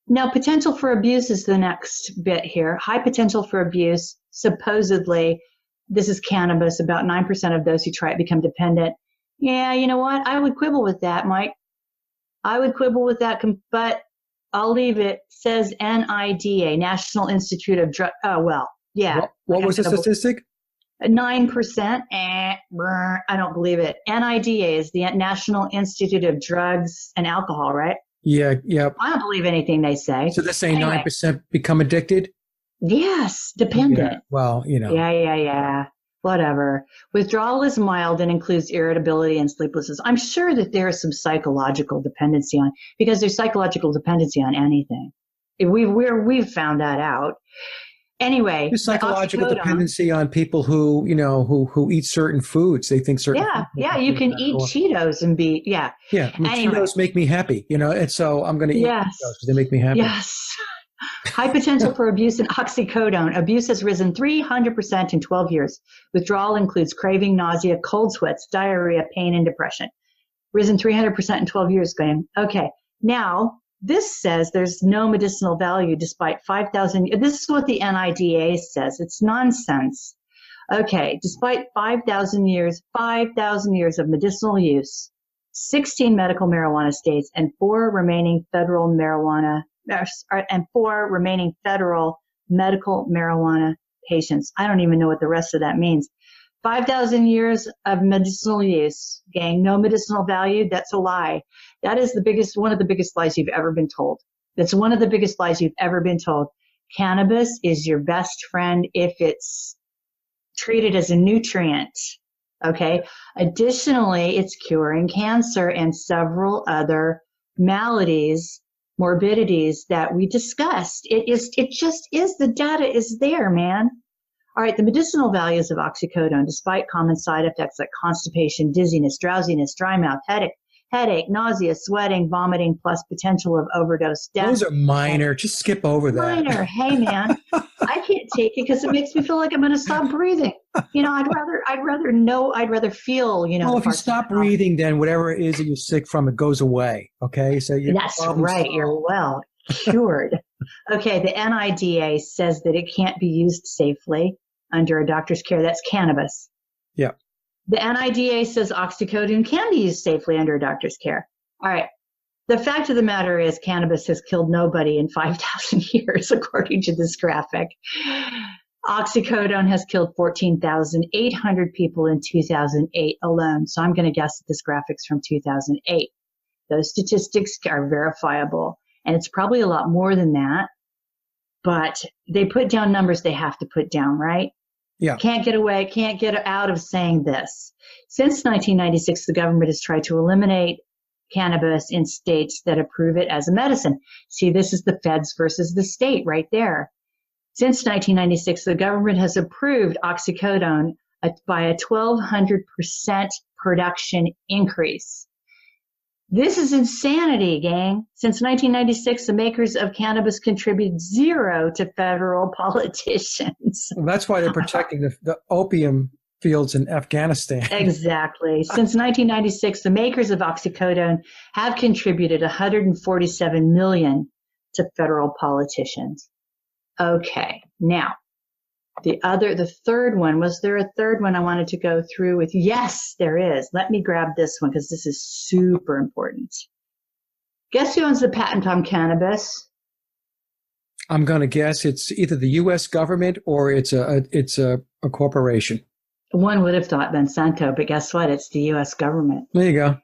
Now, potential for abuse is the next bit here. High potential for abuse. Supposedly, this is cannabis. About 9% of those who try it become dependent. Yeah, you know what? I would quibble with that, Mike. I would quibble with that, but I'll leave it. Says NIDA, National Institute of Drug. Oh, well, yeah. What was the statistic? 9%. I don't believe it. NIDA is the National Institute of Drugs and Alcohol, right? Yeah. I don't believe anything they say. So they're saying 9% become addicted? Yes, dependent. Yeah, well, Yeah. Whatever. Withdrawal is mild and includes irritability and sleeplessness. I'm sure that there is some psychological dependency because there's psychological dependency on anything. We've found that out. Anyway, there's psychological dependency on people who eat certain foods. They think certain. Yeah. You can eat Cheetos and be. Yeah. Cheetos make me happy, and so I'm going to eat Cheetos because they make me happy. Yes. High potential for abuse in oxycodone. Abuse has risen 300% in 12 years. Withdrawal includes craving, nausea, cold sweats, diarrhea, pain, and depression. Risen 300% in 12 years, Graham. Okay. Now, this says there's no medicinal value despite 5,000. This is what the NIDA says. It's nonsense. Okay. Despite 5,000 years of medicinal use, 16 medical marijuana states and 4 remaining federal medical marijuana patients. I don't even know what the rest of that means. 5,000 years of medicinal use, gang, no medicinal value. That's a lie. That is one of the biggest lies you've ever been told. That's one of the biggest lies you've ever been told. Cannabis is your best friend if it's treated as a nutrient. Okay. Additionally, it's curing cancer and several other maladies, morbidities that we discussed. It just is, the data is there, man. All right, the medicinal values of oxycodone, despite common side effects like constipation, dizziness, drowsiness, dry mouth, headache, nausea, sweating, vomiting, plus potential of overdose death. Those are minor. Just skip over that. Minor. Hey, man, I can't take it because it makes me feel like I'm going to stop breathing. I'd rather feel, Well, if you stop breathing, then whatever it is that you're sick from, it goes away. Okay, so that's right. You're well cured. Okay, the NIDA says that it can't be used safely under a doctor's care. That's cannabis. Yeah. The NIDA says oxycodone can be used safely under a doctor's care. All right. The fact of the matter is cannabis has killed nobody in 5,000 years, according to this graphic. Oxycodone has killed 14,800 people in 2008 alone. So I'm going to guess that this graphic's from 2008. Those statistics are verifiable. And it's probably a lot more than that. But they put down numbers they have to put down, right? Yeah. Can't get out of saying this. Since 1996, the government has tried to eliminate cannabis in states that approve it as a medicine. See, this is the feds versus the state right there. Since 1996, the government has approved oxycodone by a 1,200% production increase. This is insanity, gang. Since 1996, the makers of cannabis contribute zero to federal politicians. Well, that's why they're protecting the opium fields in Afghanistan. Exactly. Since 1996, the makers of oxycodone have contributed $147 million to federal politicians. Okay. Now, the third one, was there a third one I wanted to go through with? Yes, there is. Let me grab this one because this is super important. Guess who owns the patent on cannabis? I'm going to guess it's either the U.S. government or it's a corporation. One would have thought Monsanto, but guess what? It's the U.S. government. There you go.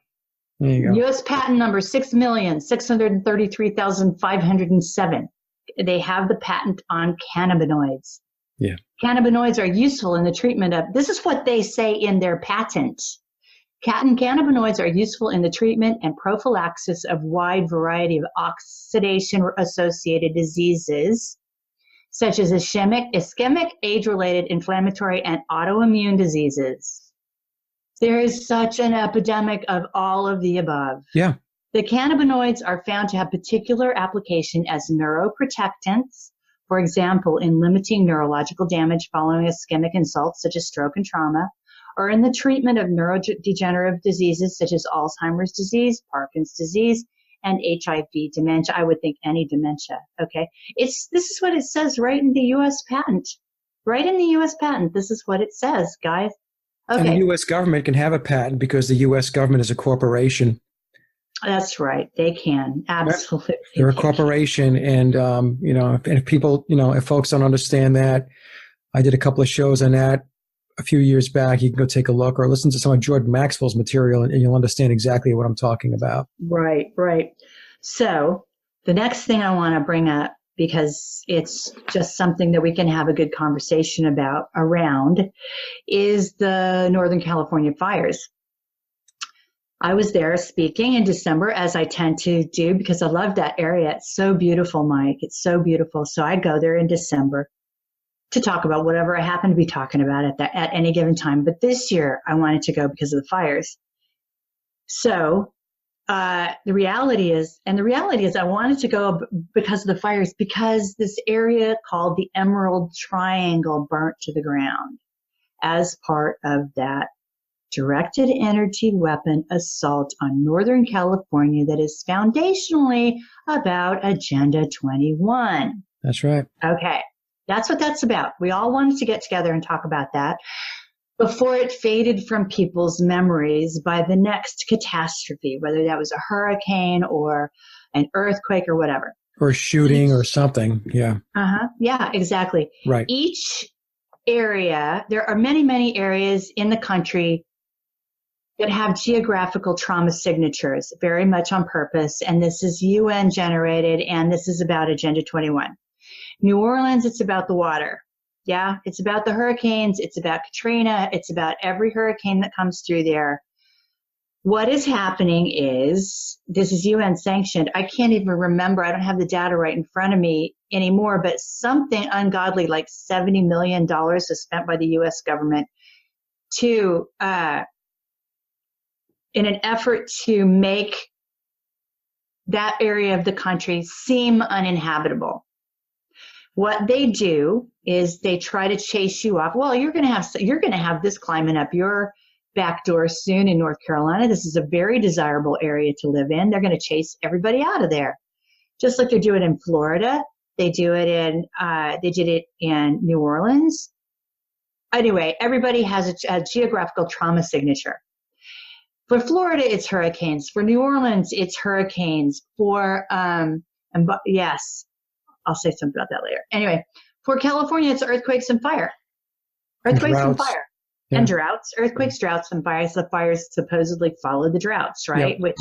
U.S. patent number 6,633,507. They have the patent on cannabinoids. Yeah. Cannabinoids are useful in the treatment of, this is what they say in their patent. Cannabinoids are useful in the treatment and prophylaxis of wide variety of oxidation-associated diseases, such as ischemic, age-related, inflammatory, and autoimmune diseases. There is such an epidemic of all of the above. Yeah. The cannabinoids are found to have particular application as neuroprotectants, for example, in limiting neurological damage following ischemic insults such as stroke and trauma, or in the treatment of neurodegenerative diseases such as Alzheimer's disease, Parkinson's disease, and HIV dementia. I would think any dementia. Okay. This is what it says right in the U.S. patent. Right in the U.S. patent. This is what it says, guys. Okay. And the U.S. government can have a patent because the U.S. government is a corporation. That's right. They can. Absolutely. They're a corporation. And, if people, if folks don't understand that, I did a couple of shows on that a few years back. You can go take a look or listen to some of Jordan Maxwell's material and you'll understand exactly what I'm talking about. Right, right. So the next thing I want to bring up, because it's just something that we can have a good conversation about around, is the Northern California fires. I was there speaking in December, as I tend to do, because I love that area. It's so beautiful, Mike. It's so beautiful. So I go there in December to talk about whatever I happen to be talking about at any given time. But this year, I wanted to go because of the fires. So the reality is I wanted to go because of the fires, because this area called the Emerald Triangle burnt to the ground as part of that directed energy weapon assault on Northern California that is foundationally about Agenda 21. That's right. Okay. That's what that's about. We all wanted to get together and talk about that before it faded from people's memories by the next catastrophe, whether that was a hurricane or an earthquake or whatever. Or a shooting or something. Yeah. Yeah, exactly. Right. Each area, there are many, many areas in the country that have geographical trauma signatures, very much on purpose. And this is UN generated, and this is about Agenda 21. New Orleans, it's about the water. Yeah, it's about the hurricanes. It's about Katrina. It's about every hurricane that comes through there. What is happening is, this is UN sanctioned. I can't even remember. I don't have the data right in front of me anymore, but something ungodly like $70 million was spent by the US government to, in an effort to make that area of the country seem uninhabitable. What they do is they try to chase you off. Well, you're going to have this climbing up your back door soon in North Carolina. This is a very desirable area to live in. They're going to chase everybody out of there, just like they do it in Florida. They did it in New Orleans. Anyway, everybody has a geographical trauma signature. For Florida, it's hurricanes. For New Orleans, it's hurricanes. Yes, I'll say something about that later. Anyway, for California, it's earthquakes and fire. Earthquakes and fire. Yeah. And droughts. Earthquakes, droughts, and fires. The fires supposedly follow the droughts, right? Yep.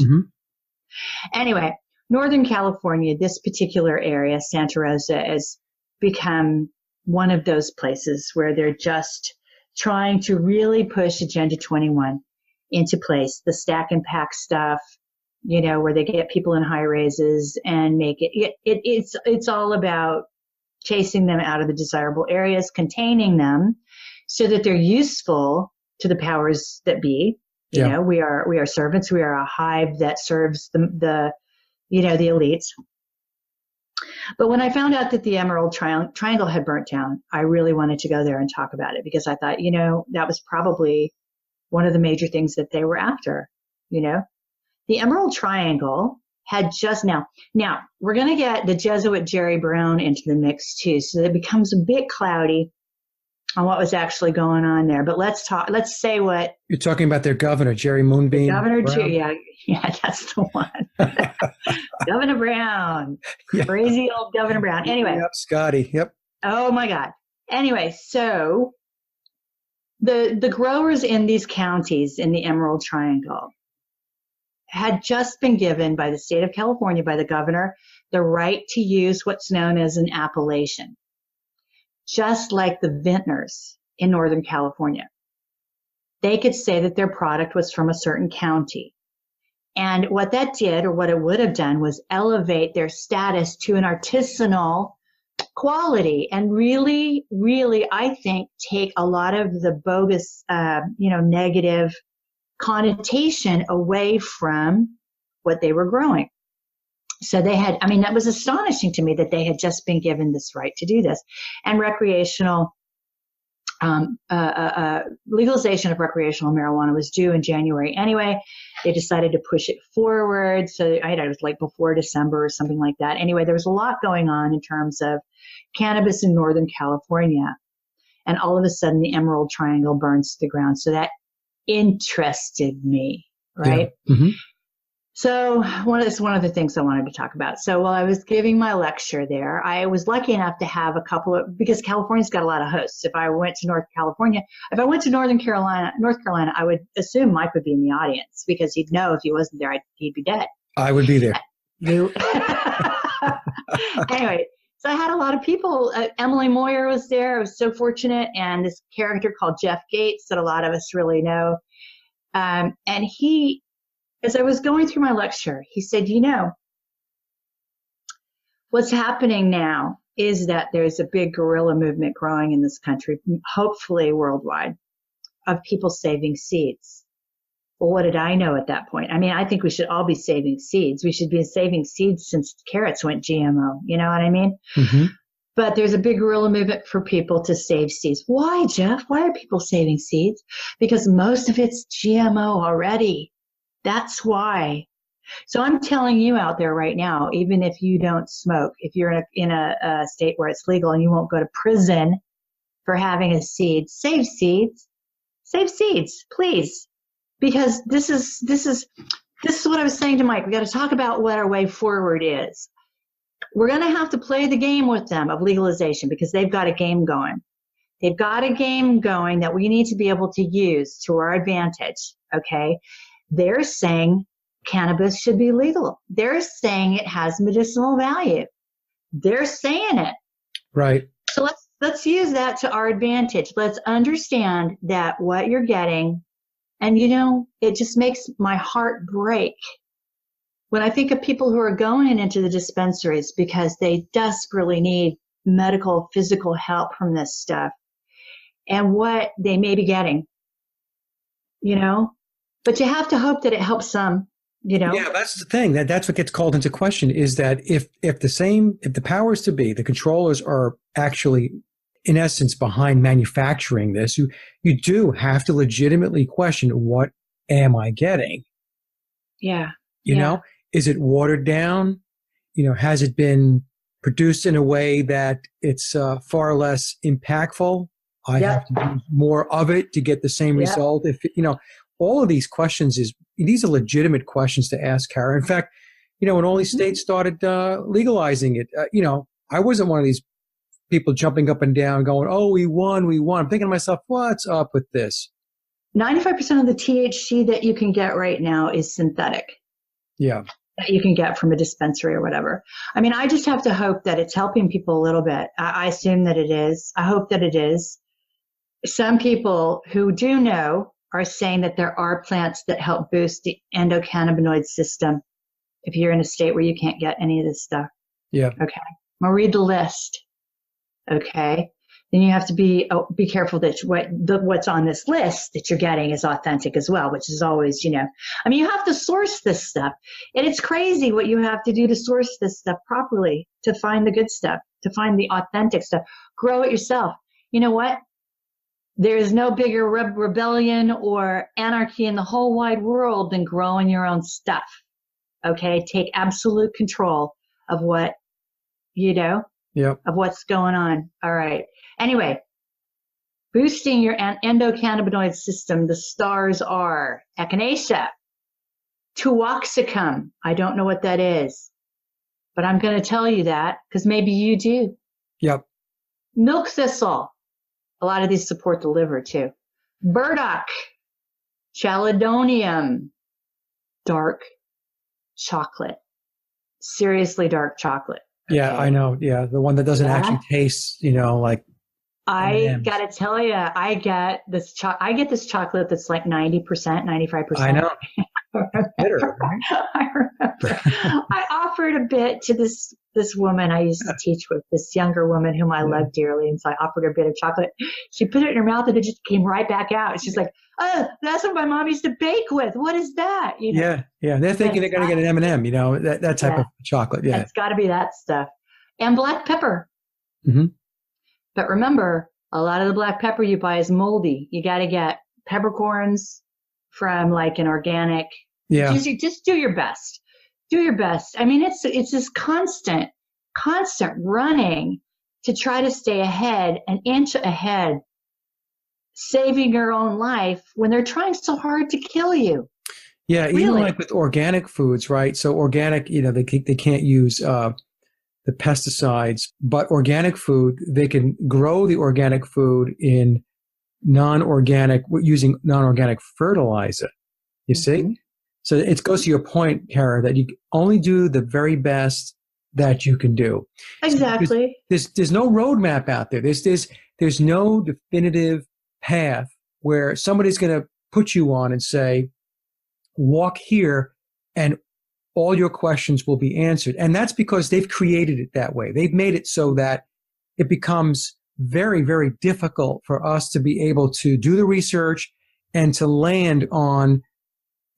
Anyway, Northern California, this particular area, Santa Rosa, has become one of those places where they're just trying to really push Agenda 21 into place. The stack and pack stuff, where they get people in high raises and make it's all about chasing them out of the desirable areas, containing them so that they're useful to the powers that be. We are servants. We are a hive that serves the elites. But when I found out that the Emerald Triangle had burnt down, I really wanted to go there and talk about it, because I thought, that was probably one of the major things that they were after. The Emerald Triangle had just now we're going to get the Jesuit Jerry Brown into the mix too. So it becomes a bit cloudy on what was actually going on there. But let's say what you're talking about. Their governor, Jerry Moonbeam. Governor Brown. Yeah, that's the one. Governor Brown. Yeah. Crazy old Governor Brown. Anyway. Yep, Scotty. Yep. Oh my God. Anyway, so the growers in these counties in the Emerald Triangle had just been given by the state of California, by the governor, the right to use what's known as an appellation, just like the vintners in Northern California. They could say that their product was from a certain county. And what that did, or what it would have done, was elevate their status to an artisanal quality and really, really, I think, take a lot of the bogus, negative connotation away from what they were growing. So they had, that was astonishing to me that they had just been given this right to do this. And recreational, legalization of recreational marijuana was due in January anyway. They decided to push it forward. So it was like before December or something like that. Anyway, there was a lot going on in terms of cannabis in Northern California. And all of a sudden the Emerald Triangle burns to the ground. So that interested me, right? Yeah. Mm-hmm. So one of the things I wanted to talk about. So while I was giving my lecture there, I was lucky enough to have because California's got a lot of hosts. If I went to Northern Carolina, I would assume Mike would be in the audience, because he'd know if he wasn't there, he'd be dead. I would be there. Anyway, so I had a lot of people. Emily Moyer was there. I was so fortunate. And this character called Jeff Gates that a lot of us really know. And he, as I was going through my lecture, he said, what's happening now is that there's a big guerrilla movement growing in this country, hopefully worldwide, of people saving seeds. Well, what did I know at that point? I think we should all be saving seeds. We should be saving seeds since carrots went GMO. You know what I mean? Mm-hmm. But there's a big guerrilla movement for people to save seeds. Why, Jeff? Why are people saving seeds? Because most of it's GMO already. That's why. So I'm telling you out there right now, even if you don't smoke, if you're in a state where it's legal and you won't go to prison for having a seed, save seeds, please. Because this is what I was saying to Mike. We got to talk about what our way forward is. We're going to have to play the game with them of legalization, because they've got a game going. They've got a game going that we need to be able to use to our advantage. Okay. They're saying cannabis should be legal. They're saying it has medicinal value. They're saying it. Right. So let's use that to our advantage. Let's understand that what you're getting, and it just makes my heart break when I think of people who are going into the dispensaries because they desperately need medical, physical help from this stuff and what they may be getting, but you have to hope that it helps some, Yeah, that's the thing. That's what gets called into question is that if the powers to be, the controllers are actually in essence behind manufacturing this, you do have to legitimately question, what am I getting? Yeah. You know, is it watered down? Has it been produced in a way that it's far less impactful? I have to use more of it to get the same result. If all of these these are legitimate questions to ask, Cara. In fact, when all these states started legalizing it, I wasn't one of these people jumping up and down going, "Oh, we won, we won." I'm thinking to myself, what's up with this? 95% of the THC that you can get right now is synthetic. Yeah. That you can get from a dispensary or whatever. I mean, I just have to hope that it's helping people a little bit. I assume that it is. I hope that it is. Some people who do know are saying that there are plants that help boost the endocannabinoid system if you're in a state where you can't get any of this stuff. Yeah. Okay. I'm going to read the list. Okay. Then you have to be careful that what's on this list that you're getting is authentic as well, which is always, you have to source this stuff. And it's crazy what you have to do to source this stuff properly, to find the good stuff, to find the authentic stuff. Grow it yourself. You know what? There is no bigger rebellion or anarchy in the whole wide world than growing your own stuff. Okay? Take absolute control of what, of what's going on. All right. Anyway, boosting your endocannabinoid system, the stars are echinacea, tuoxicum. I don't know what that is, but I'm going to tell you that because maybe you do. Yep. Milk thistle. A lot of these support the liver too. Burdock, chalcedonium, dark chocolate. Seriously dark chocolate. Okay. Yeah, I know. Yeah, the one that doesn't actually taste, like I M&Ms. gotta tell you, I get this chocolate that's like 90%, 95%. I know. Bitter, right? I remember. I offered a bit to this woman I used to teach with, this younger woman whom I love dearly, and so I offered her a bit of chocolate. She put it in her mouth and it just came right back out. She's like, "Oh, that's what my mom used to bake with. What is that?" Yeah. They're thinking they're going to get an M&M, that type of chocolate. Yeah, it's got to be that stuff. And black pepper. Mm-hmm. But remember, a lot of the black pepper you buy is moldy. You got to get peppercorns from like an organic. Yeah. Just do your best. Do your best. I mean, it's this constant running to try to stay ahead, an inch ahead, saving your own life when they're trying so hard to kill you. Yeah, really. Even like with organic foods, right? So organic, they can't use the pesticides, but organic food, they can grow the organic food in using non-organic fertilizer. You see? So it goes to your point, Cara, that you only do the very best that you can do. Exactly. So there's no roadmap out there. There's no definitive path where somebody's going to put you on and say, walk here and all your questions will be answered. And that's because they've created it that way. They've made it so that it becomes very, very difficult for us to be able to do the research and to land on,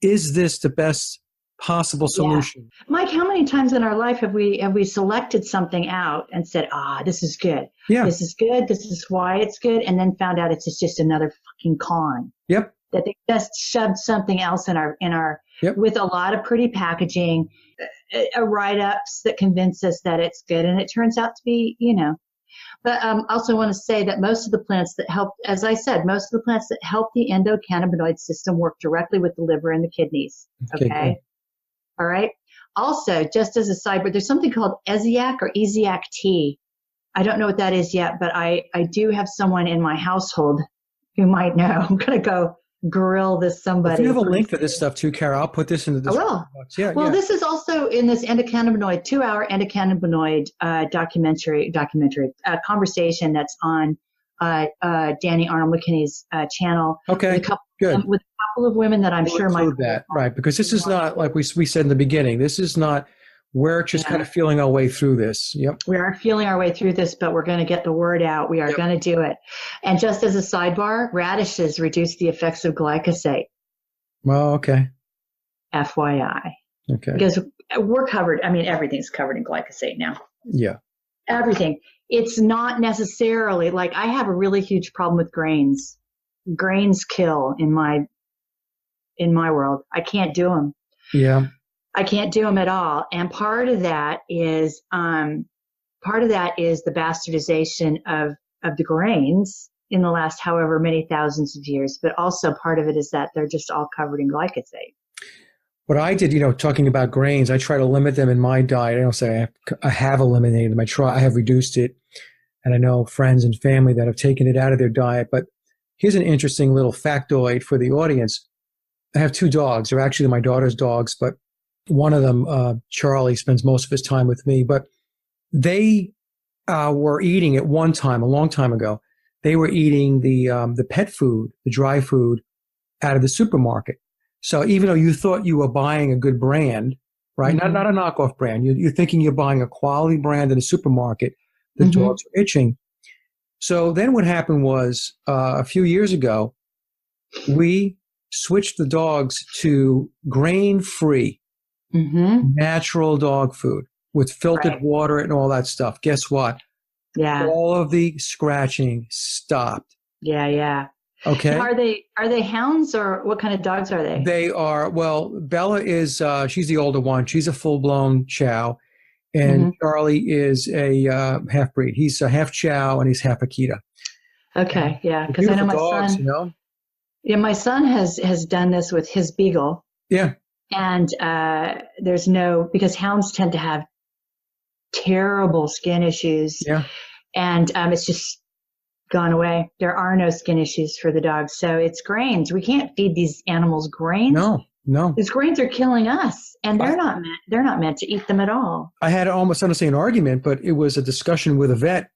is this the best possible solution? Yeah. Mike, how many times in our life have we selected something out and said, this is good. Yeah. This is good. This is why it's good. And then found out it's just another fucking con. Yep. That they just shoved something else in our yep. with a lot of pretty packaging, write-ups that convince us that it's good. And it turns out to be, But I also want to say that most of the plants that help, as I said, most of the plants that help the endocannabinoid system work directly with the liver and the kidneys. Okay. Cool. All right. Also, just as a side, but there's something called Eziac or Eziac tea. I don't know what that is yet, but I do have someone in my household who might know. I'm going to go grill this If you somebody. have a link for this stuff too, Cara, I'll put this in the I description will. box. Yeah, Well, yeah. this is also in this endocannabinoid 2-hour endocannabinoid documentary conversation that's on Danny Arnold McKinney's channel Okay, good. with a couple of women that I'm We'll sure Michael include that, will right? Because this is not like we said in the beginning. This is not we're just kind yeah. of feeling our way through this. Yep. We are feeling our way through this, but we're going to get the word out. We are Yep. going to do it. And just as a sidebar, radishes reduce the effects of glyphosate. Well, okay. FYI. Okay. Because we're covered. I mean, everything's covered in glyphosate now. Yeah. Everything. It's not necessarily like I have a really huge problem with grains. Grains kill in my world. I can't do them. Yeah. I can't do them at all. And part of that is the bastardization of the grains in the last however many thousands of years. But also part of it is that they're just all covered in glyphosate. What I did, talking about grains, I try to limit them in my diet. I don't say I have eliminated them. I have reduced it. And I know friends and family that have taken it out of their diet. But here's an interesting little factoid for the audience. I have 2 dogs. They're actually my daughter's dogs, but one of them, Charlie, spends most of his time with me. But they were eating at one time, a long time ago, they were eating the pet food, the dry food, out of the supermarket. So even though you thought you were buying a good brand, right? Mm-hmm. Not a knockoff brand. You're thinking you're buying a quality brand in a supermarket. The Mm-hmm. dogs were itching. So then what happened was a few years ago, we switched the dogs to grain-free, natural dog food with filtered water and all that stuff. Guess what? Yeah. All of the scratching stopped. Yeah, yeah. Okay. Now, are they hounds or what kind of dogs are they? They are, well, Bella is, she's the older one. She's a full-blown Chow. And Charlie is a half-breed. He's a half Chow and he's half Akita. Okay, yeah. Because I know my dogs, son. Yeah, my son has done this with his beagle. Yeah. And because hounds tend to have terrible skin issues. Yeah. And it's just gone away. There are no skin issues for the dogs. So it's grains. We can't feed these animals grains. No. These grains are killing us, and they're not meant to eat them at all. I had almost, I don't say an argument, but it was a discussion with a vet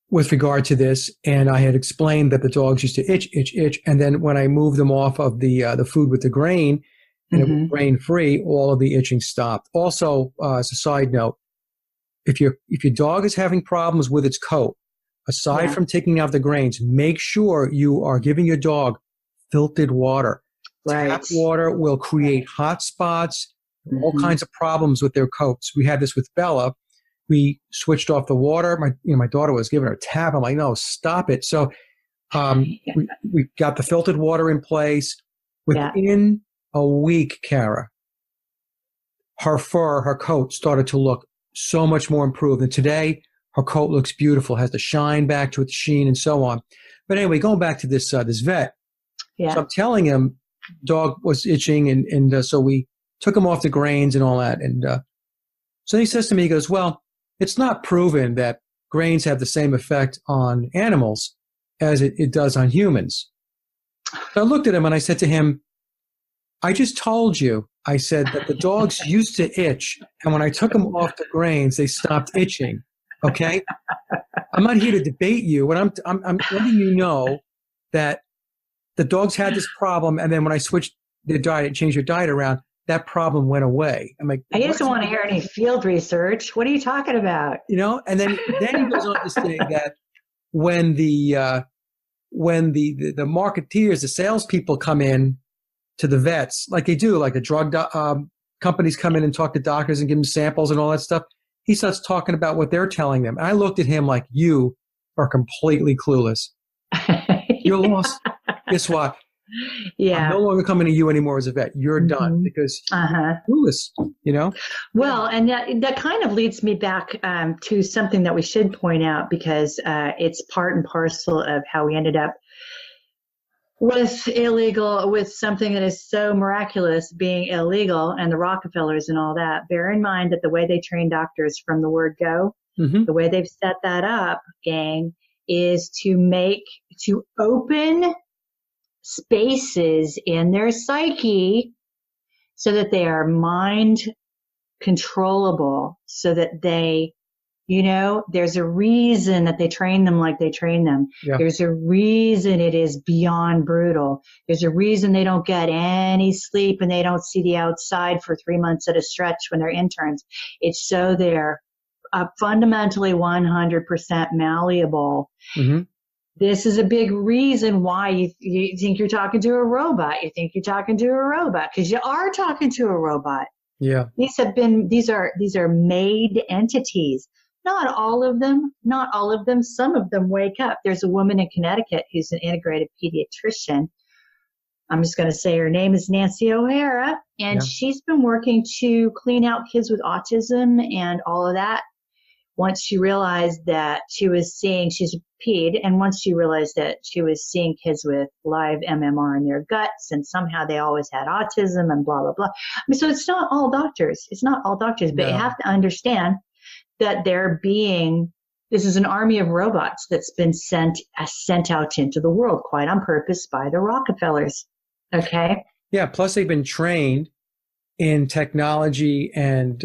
with regard to this, and I had explained that the dogs used to itch, and then when I moved them off of the food with the grain, and it was grain-free, all of the itching stopped. Also, as a side note, if your dog is having problems with its coat, aside from taking out the grains, make sure you are giving your dog filtered water. Right. Tap water will create hot spots, all kinds of problems with their coats. We had this with Bella. We switched off the water. My daughter was giving her a tap. I'm like, no, stop it. So we got the filtered water in place. Within a week, Cara, her fur, her coat started to look so much more improved. And today, her coat looks beautiful, has the shine back to it, the sheen, and so on. But anyway, going back to this vet. Yeah. So I'm telling him, dog was itching, and so we took him off the grains and all that. And so he says to me, he goes, well, it's not proven that grains have the same effect on animals as it does on humans. So I looked at him and I said to him, I just told you, I said that the dogs used to itch, and when I took them off the grains, they stopped itching. Okay? I'm not here to debate you, but I'm letting you know that the dogs had this problem, and then when I switched their diet, changed their diet around, that problem went away. I'm like, I just don't want to hear any field research. What are you talking about? And then he goes on to say that when the marketeers, the salespeople come in to the vets, like they do, like the drug companies come in and talk to doctors and give them samples and all that stuff, he starts talking about what they're telling them. And I looked at him like, you are completely clueless. You're lost. Guess what? Yeah. I'm no longer coming to you anymore as a vet. You're done because you're clueless, Well, and that kind of leads me back to something that we should point out, because it's part and parcel of how we ended up with something that is so miraculous being illegal, and the Rockefellers and all that. Bear in mind that the way they train doctors from the word go, the way they've set that up, gang, is to open spaces in their psyche so that they are mind controllable, so that they, there's a reason that they train them like they train them. Yeah. There's a reason it is beyond brutal. There's a reason they don't get any sleep and they don't see the outside for 3 months at a stretch when they're interns. It's so they're fundamentally 100% malleable. Mm-hmm. This is a big reason why you think you're talking to a robot. You think you're talking to a robot because you are talking to a robot. Yeah. These are made entities. Not all of them. Some of them wake up. There's a woman in Connecticut who's an integrative pediatrician. I'm just going to say her name is Nancy O'Hara, and she's been working to clean out kids with autism and all of that. Once she realized that she's a ped, and once she realized that she was seeing kids with live MMR in their guts, and somehow they always had autism and blah, blah, blah. I mean, so it's not all doctors. But you have to understand that this is an army of robots that's been sent out into the world quite on purpose by the Rockefellers. Okay? Yeah, plus they've been trained in technology and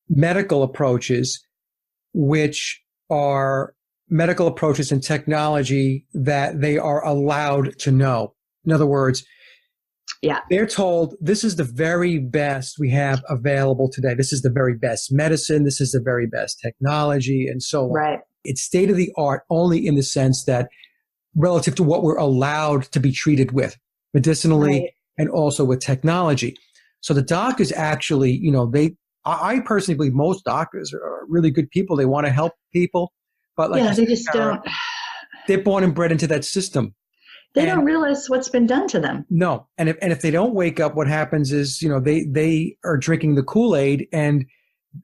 medical approaches, which are medical approaches and technology that they are allowed to know. In other words, they're told this is the very best we have available today. This is the very best medicine. This is the very best technology, and so on. Right. It's state of the art only in the sense that relative to what we're allowed to be treated with medicinally and also with technology. So the doctors actually, I personally believe most doctors are really good people. They want to help people, but they just don't. They're born and bred into that system. They don't realize what's been done to them. No, and if they don't wake up, what happens is they are drinking the Kool-Aid, and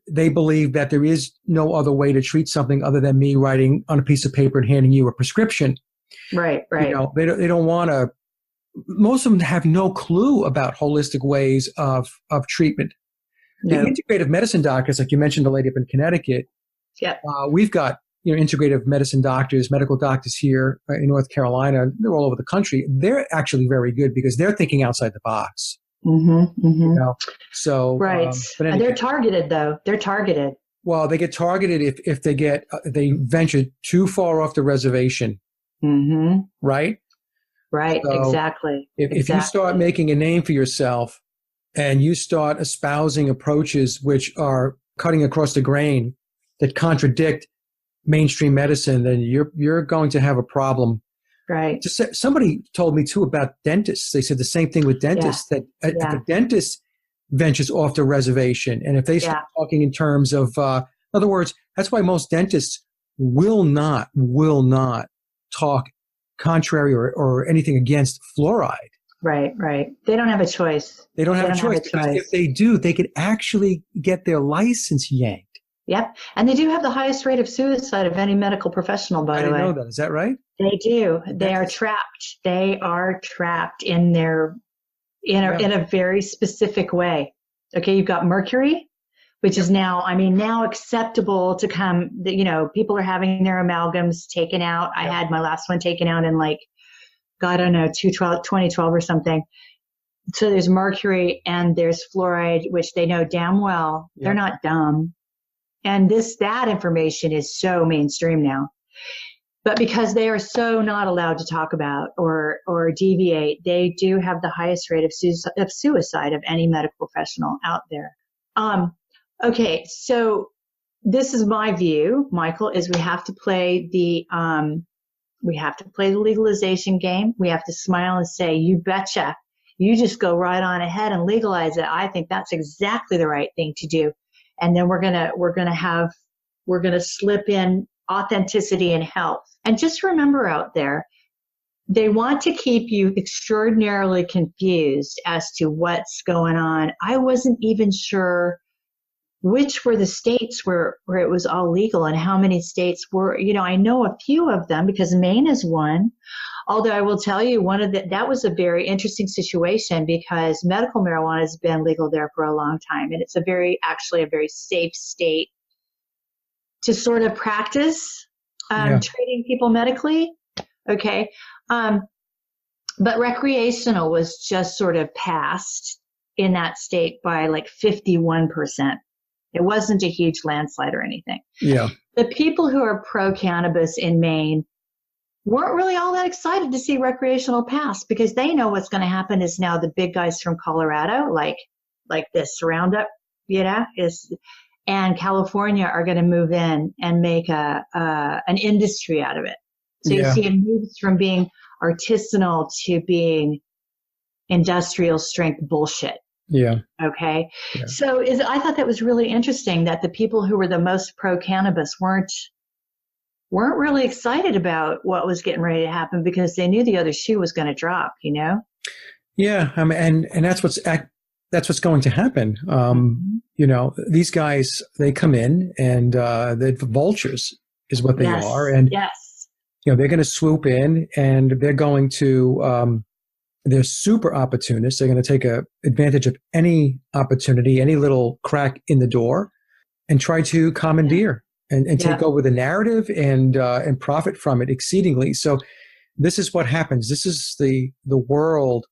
they believe that there is no other way to treat something other than me writing on a piece of paper and handing you a prescription. Right. They don't want to. Most of them have no clue about holistic ways of treatment. No. The integrative medicine doctors, like you mentioned, the lady up in Connecticut. Yeah. We've got integrative medicine doctors, medical doctors here in North Carolina. They're all over the country. They're actually very good because they're thinking outside the box. Mm-hmm. Mm-hmm. So right. But anyway, they're targeted though. They're targeted. Well, they get targeted if they venture too far off the reservation. Mm-hmm. Right. Right. So exactly. If you start making a name for yourself and you start espousing approaches which are cutting across the grain that contradict mainstream medicine, then you're going to have a problem. Right. Somebody told me too about dentists. They said the same thing with dentists, that if a dentist ventures off the reservation, and if they start talking in terms of, in other words, that's why most dentists will not talk contrary or anything against fluoride. Right. They don't have a choice. They don't have a choice because if they do, they could actually get their license yanked. Yep. And they do have the highest rate of suicide of any medical professional, by the way. I didn't know that. Is that right? They do. They are trapped. They are trapped in a very specific way. Okay. You've got mercury, which is now acceptable to come, people are having their amalgams taken out. I had my last one taken out in 2012 or something. So there's mercury and there's fluoride, which they know damn well. They're not dumb. And that information is so mainstream now. But because they are so not allowed to talk about or deviate, they do have the highest rate of suicide of any medical professional out there. Okay, so this is my view, Michael, is we have to play the legalization game. We have to smile and say, you betcha. You just go right on ahead and legalize it. I think that's exactly the right thing to do. And then we're gonna slip in authenticity and health. And just remember out there, they want to keep you extraordinarily confused as to what's going on. I wasn't even sure which were the states where it was all legal and how many states were, I know a few of them because Maine is one. Although I will tell you that was a very interesting situation because medical marijuana has been legal there for a long time. And it's a very safe state to sort of practice treating people medically. Okay. But recreational was just sort of passed in that state by like 51%. It wasn't a huge landslide or anything. Yeah. The people who are pro cannabis in Maine weren't really all that excited to see recreational pass because they know what's going to happen is now the big guys from Colorado, like this Roundup, and California are going to move in and make an industry out of it. So you Yeah. see it moves from being artisanal to being industrial strength bullshit. Yeah. Okay. Yeah. So I thought that was really interesting that the people who were the most pro cannabis weren't really excited about what was getting ready to happen because they knew the other shoe was going to drop, Yeah. And that's what's going to happen. These guys, they come in and the vultures is what they are. And, they're going to swoop in and they're going to, they're super opportunists. They're going to take advantage of any opportunity, any little crack in the door and try to commandeer and take over the narrative and profit from it exceedingly. So this is what happens. This is the world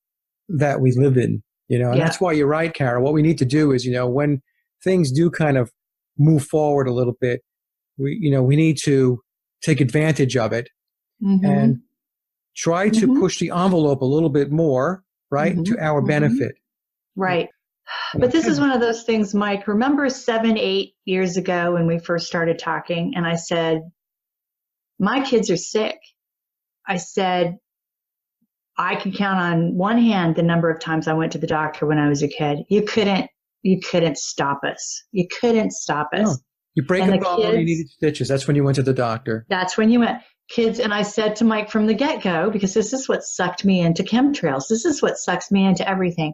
that we live in, and that's why you're right, Cara. What we need to do is, when things do kind of move forward a little bit, we need to take advantage of it and try to push the envelope a little bit more, right, to our benefit. Right. But this is one of those things, Mike. Remember 7-8 years ago when we first started talking and I said, my kids are sick. I said, I can count on one hand the number of times I went to the doctor when I was a kid. You couldn't stop us. You couldn't stop us. No. You break a bone, you needed stitches. That's when you went to the doctor. That's when you went. Kids, and I said to Mike from the get-go, because this is what sucked me into chemtrails. This is what sucks me into everything.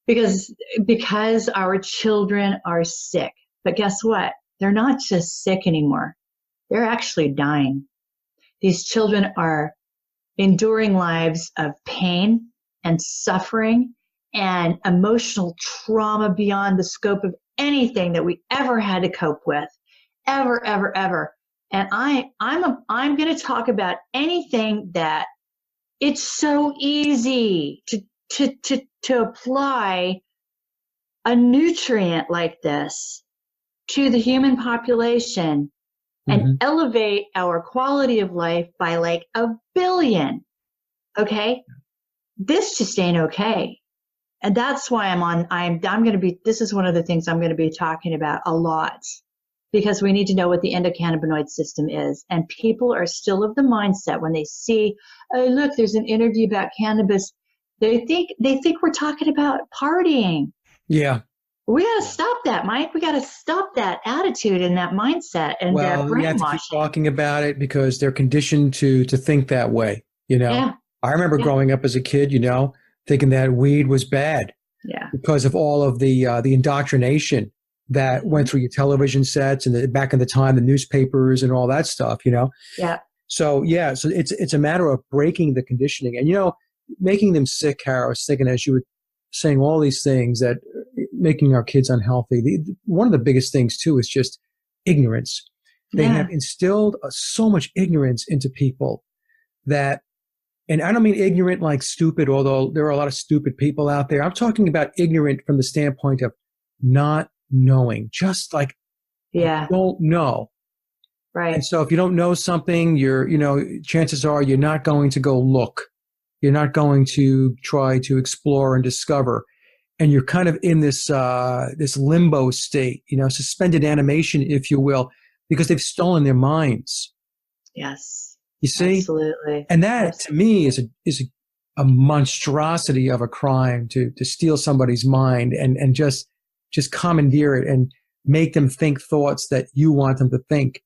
Because our children are sick. But guess what? They're not just sick anymore. They're actually dying. These children are enduring lives of pain and suffering and emotional trauma beyond the scope of anything that we ever had to cope with. Ever, ever, ever. And I'm going to talk about anything that it's so easy to apply a nutrient like this to the human population and elevate our quality of life by like 1 billion. Okay. This just ain't okay. And that's why this is one of the things I'm going to be talking about a lot. Because we need to know what the endocannabinoid system is. And people are still of the mindset when they see, oh, look, there's an interview about cannabis. They think we're talking about partying. Yeah. We got to stop that, Mike. We got to stop that attitude and that mindset and that brainwashing. You have to keep talking about it because they're conditioned to think that way. Yeah. I remember growing up as a kid, thinking that weed was bad. Yeah. Because of all of the indoctrination that went through your television sets and back in the time, the newspapers and all that stuff, Yeah. So it's a matter of breaking the conditioning and, making them sick, Cara. I was thinking as you were saying all these things that making our kids unhealthy. One of the biggest things too is just ignorance. They have instilled so much ignorance into people that, and I don't mean ignorant like stupid, although there are a lot of stupid people out there. I'm talking about ignorant from the standpoint of not knowing, just like you don't know. Right. And so if you don't know something, chances are you're not going to go look. You're not going to try to explore and discover. And you're kind of in this limbo state, suspended animation, if you will, because they've stolen their minds. Yes. You see? Absolutely. And that to me is a monstrosity of a crime to steal somebody's mind and just commandeer it and make them think thoughts that you want them to think.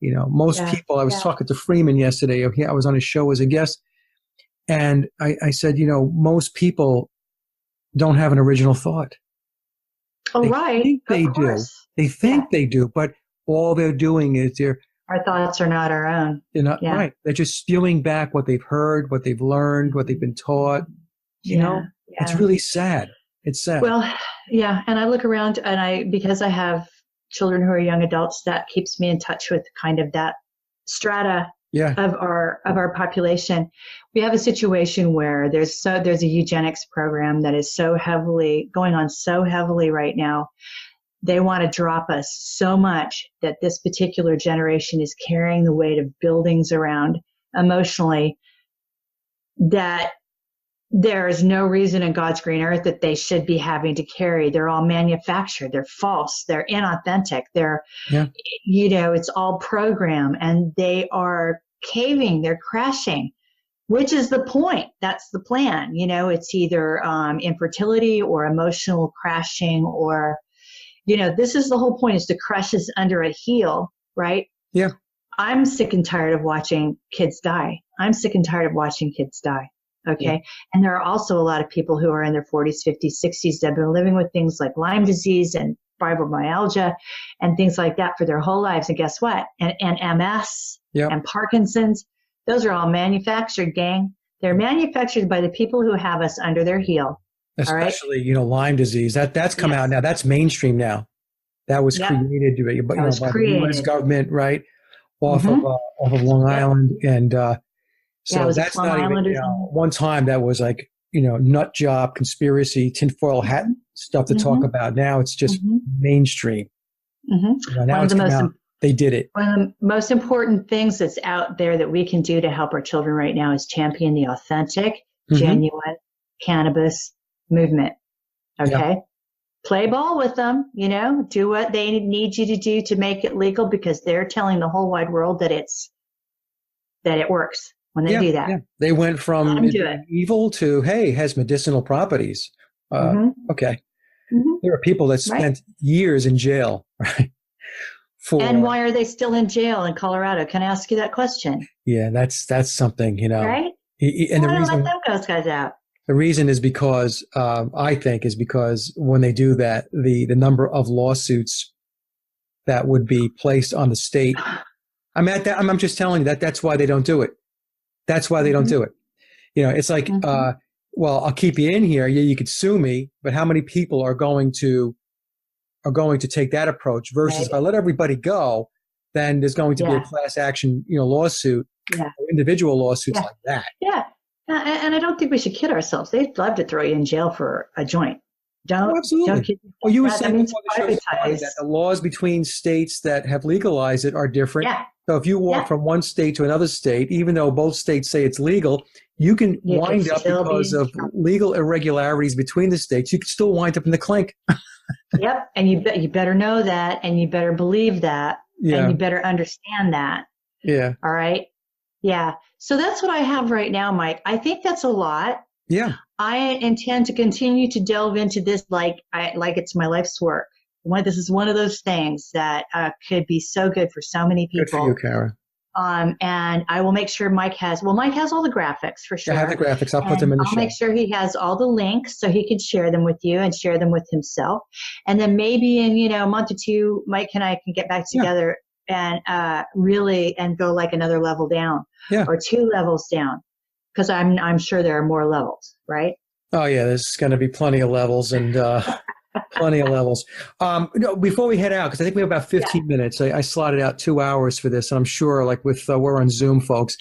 Most people, I was talking to Freeman yesterday. I was on his show as a guest. And I said, most people don't have an original thought. Oh, right. Think they do. They think they do, but all they're doing is our thoughts are not our own. They're not right. They're just spewing back what they've heard, what they've learned, what they've been taught. It's really sad. It's sad. Well, yeah. And I look around and because I have children who are young adults, that keeps me in touch with kind of that strata Yeah. of our population. We have a situation where there's a eugenics program that is so heavily going on so heavily right now. They want to drop us so much that this particular generation is carrying the weight of buildings around emotionally, that there is no reason in God's green earth that they should be having to carry. They're all manufactured. They're false. They're inauthentic. They're, it's all program, and they are caving. They're crashing, which is the point. That's the plan. It's either infertility or emotional crashing, or, this is the whole point, is to crush us under a heel, right? Yeah. I'm sick and tired of watching kids die. Okay. Yeah. And there are also a lot of people who are in their 40s, 50s, 60s that have been living with things like Lyme disease and fibromyalgia and things like that for their whole lives. And guess what? And MS and Parkinson's, those are all manufactured, gang. They're manufactured by the people who have us under their heel. Especially, Lyme disease. That's come out now. That's mainstream now. That was created by the U.S. government, right? Off of Long Island. And so that's not even, one time that was like, nut job, conspiracy, tinfoil hat stuff to talk about. Now it's just mainstream. Now it's come out. They did it. One of the most important things that's out there that we can do to help our children right now is champion the authentic, genuine cannabis movement. Okay. Yeah. Play ball with them, do what they need you to do to make it legal, because they're telling the whole wide world that it works when they do that. Yeah. They went from evil to, hey, has medicinal properties. Okay. There are people that spent years in jail, right? And why are they still in jail in Colorado? Can I ask you that question? Yeah, that's something, Right? And why don't let those guys out? The reason is because, I think, is because when they do that, the number of lawsuits that would be placed on the state. I'm just telling you that's why they don't do it. That's why they don't do it. It's like, well, I'll keep you in here. Yeah, you could sue me, but how many people are going to take that approach versus if I let everybody go, then there's going to be a class action, lawsuit, or individual lawsuits like that. Yeah. And I don't think we should kid ourselves. They'd love to throw you in jail for a joint. Absolutely. Well, you were saying before the show that the laws between states that have legalized it are different. Yeah. So if you walk from one state to another state, even though both states say it's legal, you can wind up because of legal irregularities between the states. You can still wind up in the clink. Yep. And you better know that, and you better believe that, and you better understand that. Yeah. All right. Yeah. So that's what I have right now, Mike. I think that's a lot. Yeah. I intend to continue to delve into this like it's my life's work. This is one of those things that could be so good for so many people. Good for you, Cara. And I will make sure Mike has all the graphics for sure. I have the graphics. I'll put them in the show. I'll make sure he has all the links so he can share them with you and share them with himself. And then maybe in, a month or two, Mike and I can get back together and really go like another level down or 2 levels down. Because I'm sure there are more levels, right? Oh, yeah, there's going to be plenty of levels and plenty of levels. Before we head out, because I think we have about 15 minutes, I slotted out 2 hours for this. And I'm sure, like we're on Zoom, folks,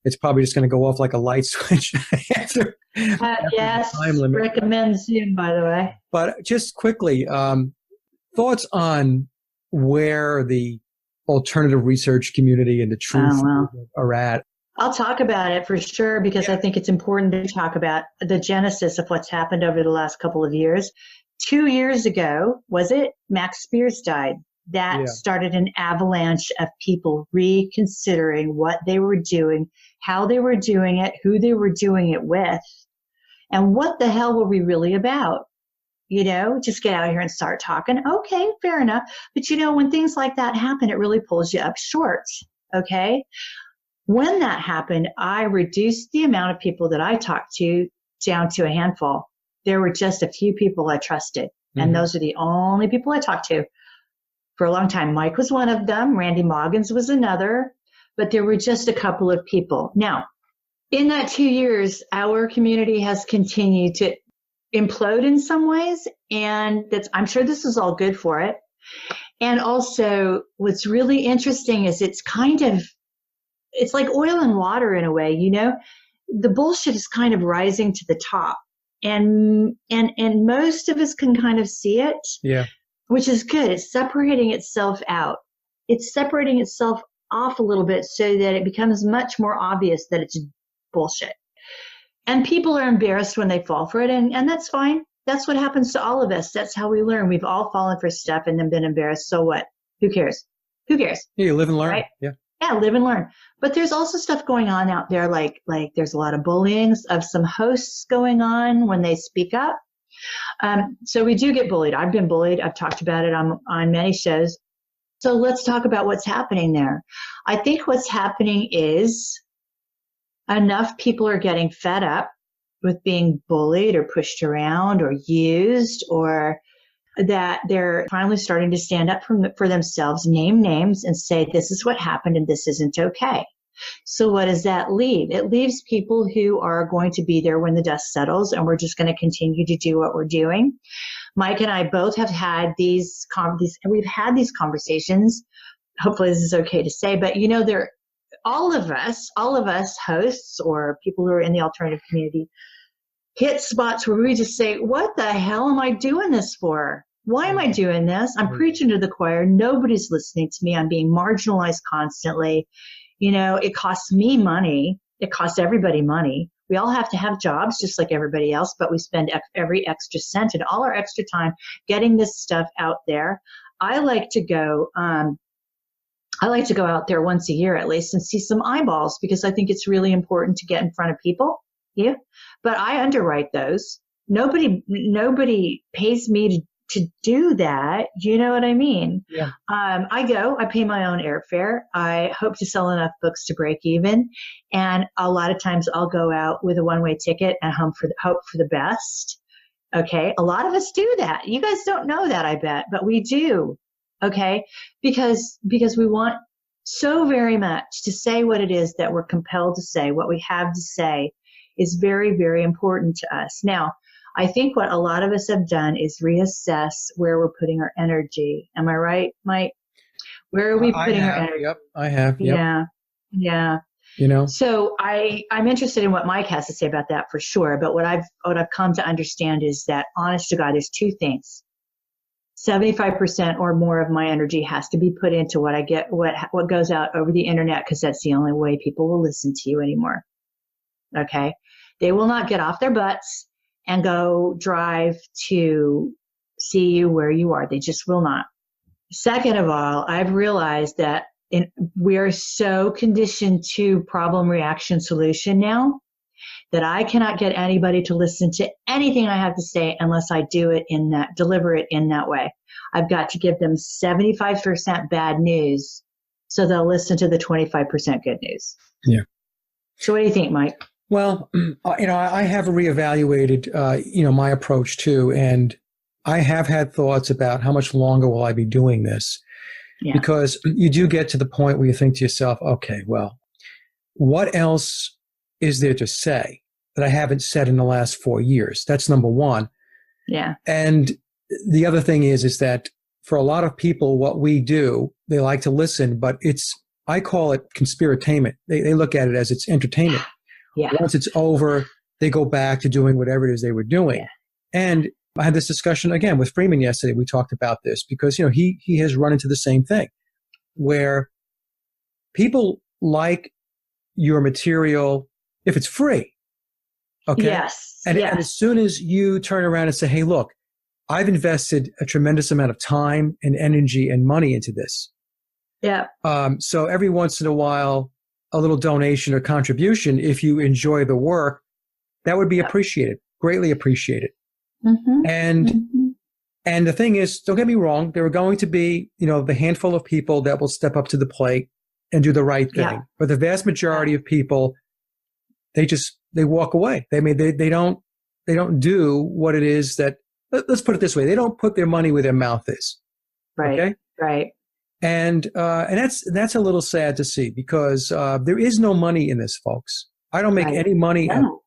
it's probably just going to go off like a light switch after yes, the time limit. Recommend Zoom, by the way. But just quickly, thoughts on where the alternative research community and the truth are at. I'll talk about it for sure, because I think it's important to talk about the genesis of what's happened over the last couple of years. 2 years ago, was it? Max Spears died. That started an avalanche of people reconsidering what they were doing, how they were doing it, who they were doing it with, and what the hell were we really about? Just get out here and start talking. Okay, fair enough. But when things like that happen, it really pulls you up short. Okay. When that happened, I reduced the amount of people that I talked to down to a handful. There were just a few people I trusted, and those are the only people I talked to for a long time. Mike was one of them. Randy Moggins was another, but there were just a couple of people. Now, in that 2 years, our community has continued to implode in some ways, and I'm sure this is all good for it. And also, what's really interesting is it's kind of it's like oil and water in a way, you know, the bullshit is kind of rising to the top, and most of us can kind of see it, Yeah. which is good. It's separating itself out. It's separating itself off a little bit so that it becomes much more obvious that it's bullshit. And people are embarrassed when they fall for it, and that's fine. That's what happens to all of us. That's how we learn. We've all fallen for stuff and then been embarrassed. So what? Who cares? Who cares? Yeah, you live and learn. Right? Yeah. Yeah, live and learn. But there's also stuff going on out there, like there's a lot of bullying of some hosts going on when they speak up. So we do get bullied. I've been bullied. I've talked about it on many shows. So let's talk about what's happening there. I think what's happening is enough people are getting fed up with being bullied or pushed around or used, or that they're finally starting to stand up for themselves, name names, and say, this is what happened and this isn't okay. So what does that leave? It leaves people who are going to be there when the dust settles, and we're just going to continue to do what we're doing. Mike and I both have had we've had these conversations. Hopefully this is okay to say, but you know, all of us hosts or people who are in the alternative community hit spots where we just say, what the hell am I doing this for? Why am I doing this? I'm preaching to the choir. Nobody's listening to me. I'm being marginalized constantly. You know, it costs me money. It costs everybody money. We all have to have jobs just like everybody else, but we spend every extra cent and all our extra time getting this stuff out there. I like to go out there once a year at least and see some eyeballs, because I think it's really important to get in front of people. Yeah. But I underwrite those. Nobody pays me to do that. Do you know what I mean? Yeah. I pay my own airfare. I hope to sell enough books to break even. And a lot of times I'll go out with a one-way ticket and hope for the best. Okay. A lot of us do that. You guys don't know that, I bet, but we do. Okay. Because we want so very much to say what it is that we're compelled to say. What we have to say is very, very important to us. Now, I think what a lot of us have done is reassess where we're putting our energy. Am I right, Mike? Where are we putting our energy? Yep, I have. Yep. Yeah. Yeah. You know? So I'm interested in what Mike has to say about that for sure. But what I've come to understand is that, honest to God, there's two things. 75% or more of my energy has to be put into what I get, what goes out over the internet, because that's the only way people will listen to you anymore. Okay. They will not get off their butts and go drive to see you where you are. They just will not. Second of all, I've realized that we are so conditioned to problem, reaction, solution now that I cannot get anybody to listen to anything I have to say unless I deliver it in that way. I've got to give them 75% bad news so they'll listen to the 25% good news. Yeah. So what do you think, Mike? Well, I have reevaluated, my approach too, and I have had thoughts about how much longer will I be doing this? Yeah. Because you do get to the point where you think to yourself, okay, well, what else is there to say that I haven't said in the last 4 years? That's number one. Yeah. And the other thing is that for a lot of people, what we do, they like to listen, but I call it conspiratainment. They look at it as it's entertainment. Yeah. Once it's over, they go back to doing whatever it is they were doing. Yeah. And I had this discussion again with Freeman yesterday. We talked about this because, he has run into the same thing where people like your material if it's free. Okay. Yes. And as soon as you turn around and say, hey, look, I've invested a tremendous amount of time and energy and money into this. Yeah. So every once in a while, a little donation or contribution, if you enjoy the work, that would be appreciated, greatly appreciated. Mm-hmm. And the thing is, don't get me wrong, there are going to be, the handful of people that will step up to the plate and do the right thing. Yeah. But the vast majority of people, they walk away. They don't do what it is that, let's put it this way, they don't put their money where their mouth is. Right. Okay? Right. And that's a little sad to see because there is no money in this, folks. I don't make any money. No.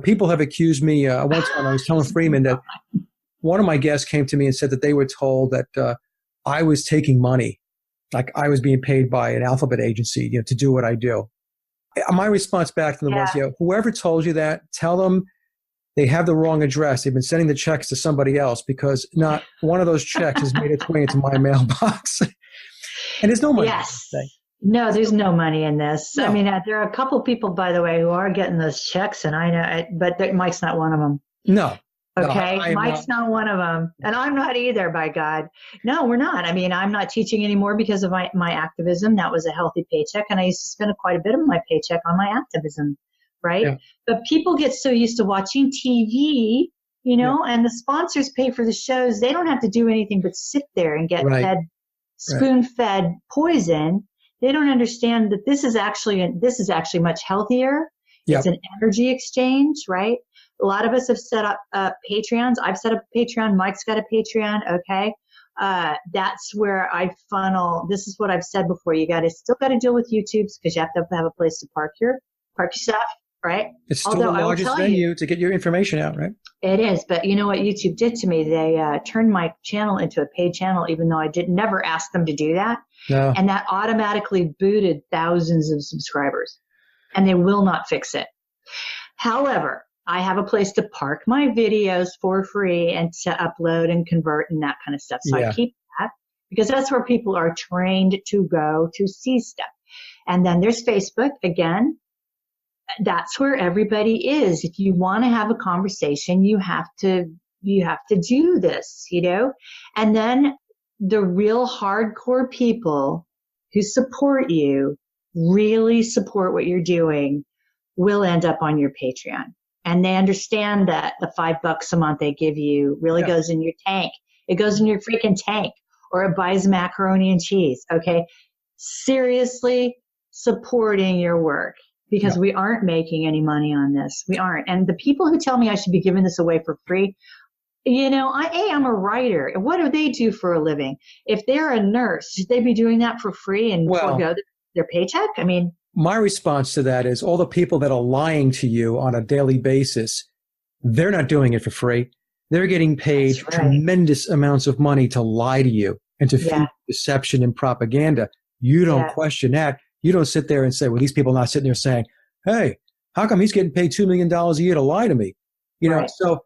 People have accused me. One time I was telling Freeman that one of my guests came to me and said that they were told that I was taking money, like I was being paid by an alphabet agency, to do what I do. My response back to them was, whoever told you that, tell them they have the wrong address. They've been sending the checks to somebody else, because not one of those checks has made its way into my mailbox. And there's no money. Yes. No, there's no money in this. No. I mean, there are a couple people, by the way, who are getting those checks, and I know, but Mike's not one of them. No. Okay. No, Mike's not one of them. And I'm not either, by God. No, we're not. I mean, I'm not teaching anymore because of my activism. That was a healthy paycheck. And I used to spend quite a bit of my paycheck on my activism. Right. Yeah. But people get so used to watching TV, and the sponsors pay for the shows. They don't have to do anything but sit there and get spoon-fed poison. They don't understand that this is actually much healthier. Yep. It's an energy exchange, right? A lot of us have set up Patreons. I've set up a Patreon. Mike's got a Patreon. Okay. That's where I funnel. This is what I've said before. You still got to deal with YouTubes because you have to have a place to park your stuff, right? It's still the largest venue to get your information out, right? It is. But you know what YouTube did to me? They turned my channel into a paid channel, even though I never ask them to do that. No. And that automatically booted thousands of subscribers, and they will not fix it. However, I have a place to park my videos for free and to upload and convert and that kind of stuff. So I keep that because that's where people are trained to go to see stuff. And then there's Facebook again. That's where everybody is. If you want to have a conversation, you have to do this, and then the real hardcore people who support you, really support what you're doing, will end up on your Patreon. And they understand that the $5 a month they give you really goes in your tank. It goes in your freaking tank, or it buys macaroni and cheese. Okay. Seriously supporting your work, because we aren't making any money on this. We aren't. And the people who tell me I should be giving this away for free, I'm a writer. What do they do for a living? If they're a nurse, should they be doing that for free and forego their paycheck? I mean, my response to that is all the people that are lying to you on a daily basis, they're not doing it for free. They're getting paid tremendous amounts of money to lie to you and to feed deception and propaganda. You don't question that. You don't sit there and say, well, these people are not sitting there saying, hey, how come he's getting paid $2 million a year to lie to me? So,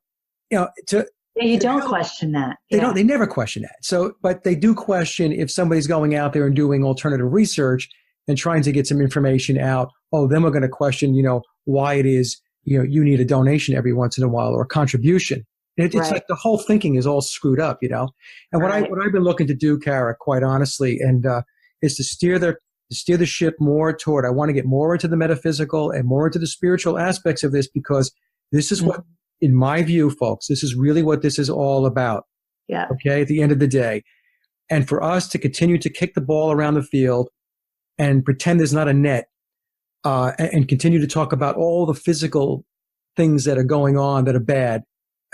you don't question that. They never question that. So, but they do question if somebody's going out there and doing alternative research and trying to get some information out. Oh, then we're going to question, why it is, you need a donation every once in a while or a contribution. It's like the whole thinking is all screwed up, And what I've been looking to do, Cara, quite honestly, and is to steer the ship more toward, I want to get more into the metaphysical and more into the spiritual aspects of this, because this is what, in my view, folks, this is really what this is all about. Yeah. Okay. At the end of the day. And for us to continue to kick the ball around the field and pretend there's not a net, and continue to talk about all the physical things that are going on that are bad.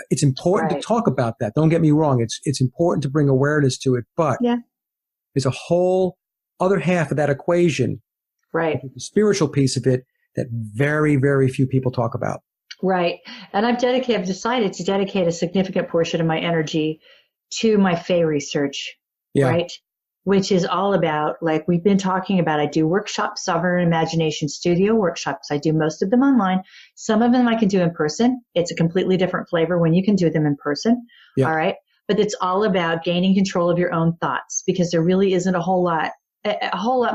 It's important to talk about that. Don't get me wrong. It's important to bring awareness to it, but there's a whole other half of that equation, the spiritual piece of it, that very, very few people talk about. Right. And I've decided to dedicate a significant portion of my energy to my Quay research, right? Which is all about, like we've been talking about, I do workshops, Sovereign Imagination Studio workshops. I do most of them online. Some of them I can do in person. It's a completely different flavor when you can do them in person. All right. But it's all about gaining control of your own thoughts, because there really isn't a whole lot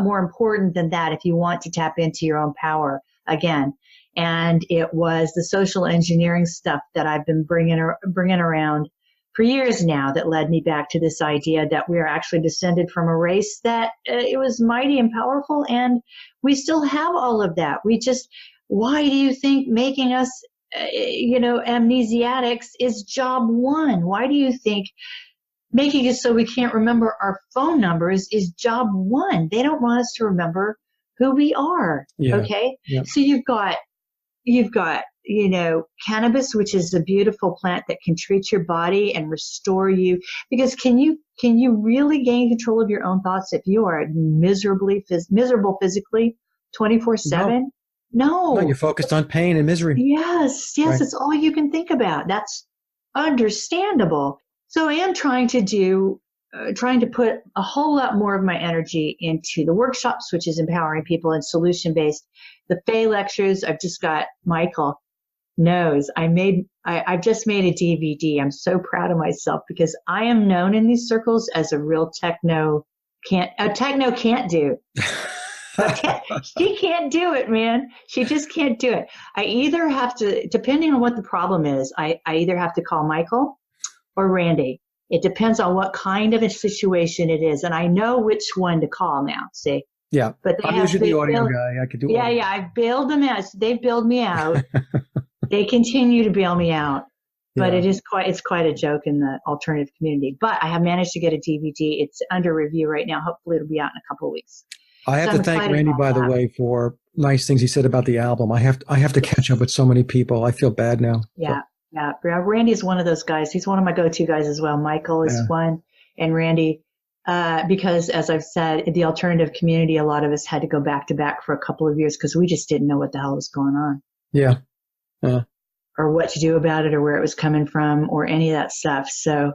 more important than that if you want to tap into your own power again. And it was the social engineering stuff that I've been bringing around for years now that led me back to this idea that we are actually descended from a race that it was mighty and powerful, and we still have all of that. Why do you think making us, amnesiatics is job one? Why do you think making it so we can't remember our phone numbers is job one? They don't want us to remember who we are. Okay. So you've got, cannabis, which is a beautiful plant that can treat your body and restore you. Because can you really gain control of your own thoughts if you are miserable physically 24/7? No. You're focused on pain and misery. Yes. It's all you can think about. That's understandable. So I am trying to do trying to put a whole lot more of my energy into the workshops, which is empowering people and solution-based. The Fey lectures, I've just got Michael knows. I've just made a DVD. I'm so proud of myself because I am known in these circles as a real techno can't do. She can't do it, man. She just can't do it. I either have to, depending on what the problem is, I either have to call Michael or Randy. It depends on what kind of a situation it is. And I know which one to call now, see? Yeah. But I'm usually the audio guy. I could do Yeah, audio. yeah. I've bailed them out. They've bailed me out. They continue to bail me out. But Yeah. it's quite a joke in the alternative community. But I have managed to get a DVD. It's under review right now. Hopefully it'll be out in a couple of weeks. I have So to thank I'm Randy, excited by the about that. way, for nice things he said about the album. I have to catch up with so many people. I feel bad now. Yeah. Yeah. Randy's one of those guys. He's one of my go-to guys as well. Michael is one, and Randy, because as I've said, in the alternative community, a lot of us had to go back to back for a couple of years because we just didn't know what the hell was going on. Yeah. Or what to do about it or where it was coming from or any of that stuff. So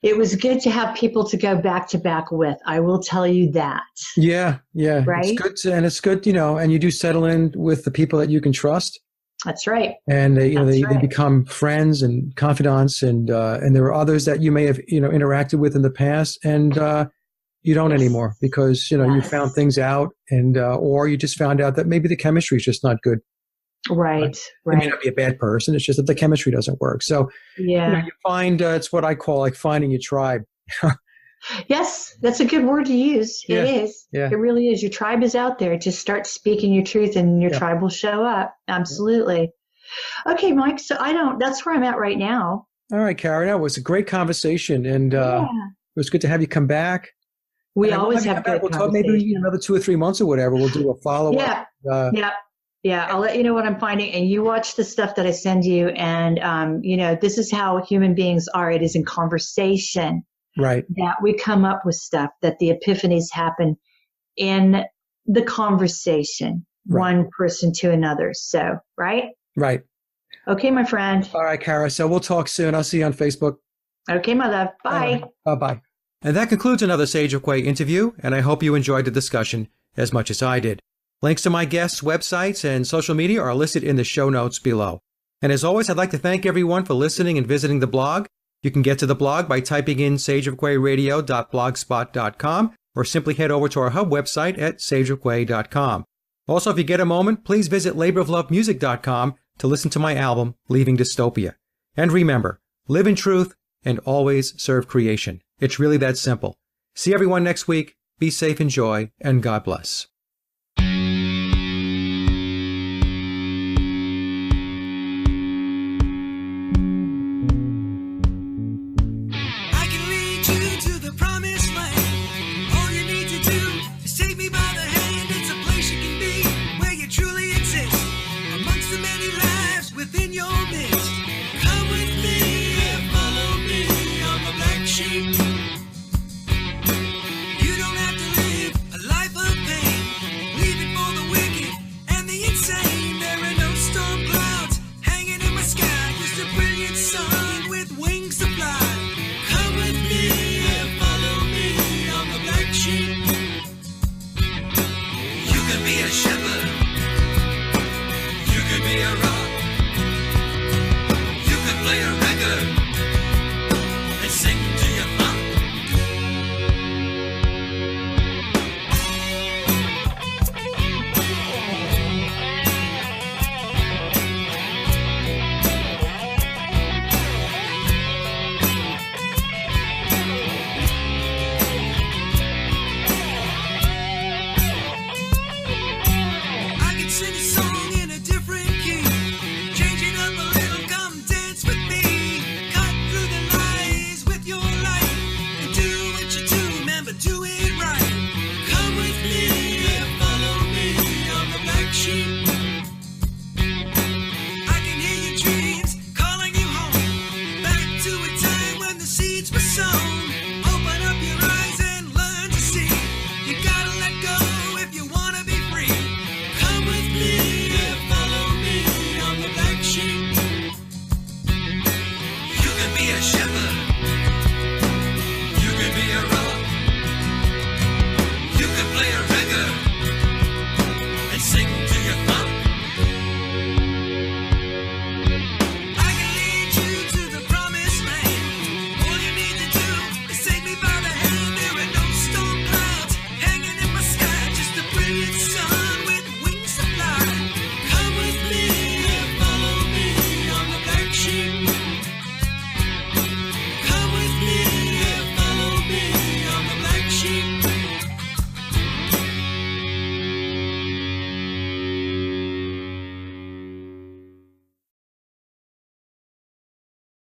it was good to have people to go back to back with. I will tell you that. Yeah. Yeah. Right? It's good, and you do settle in with the people that you can trust. That's right. And they become friends and confidants, and there are others that you may have interacted with in the past, and you don't anymore because you found things out, and or you just found out that maybe the chemistry is just not good. Right. It may not be a bad person; it's just that the chemistry doesn't work. So you find it's what I call like finding your tribe. Yes, that's a good word to use. Yeah. It is. Yeah. It really is. Your tribe is out there. Just start speaking your truth and your tribe will show up. Absolutely. Okay, Mike. So that's where I'm at right now. All right, Cara. That was a great conversation. And it was good to have you come back. We always have good We'll talk maybe another 2 or 3 months or whatever. We'll do a follow-up. Yeah. I'll let you know what I'm finding. And you watch the stuff that I send you. And, this is how human beings are. It is in conversation. Right. That we come up with stuff, that the epiphanies happen in the conversation, one person to another. So, right? Right. Okay, my friend. All right, Cara. So we'll talk soon. I'll see you on Facebook. Okay, my love. Bye. Bye-bye. And that concludes another Sage of Quay interview, and I hope you enjoyed the discussion as much as I did. Links to my guests' websites and social media are listed in the show notes below. And as always, I'd like to thank everyone for listening and visiting the blog. You can get to the blog by typing in sageofquayradio.blogspot.com or simply head over to our hub website at sageofquay.com. Also, if you get a moment, please visit laboroflovemusic.com to listen to my album, Leaving Dystopia. And remember, live in truth and always serve creation. It's really that simple. See everyone next week. Be safe, enjoy, and God bless. Do it right. Come with me and follow me on the black sheep.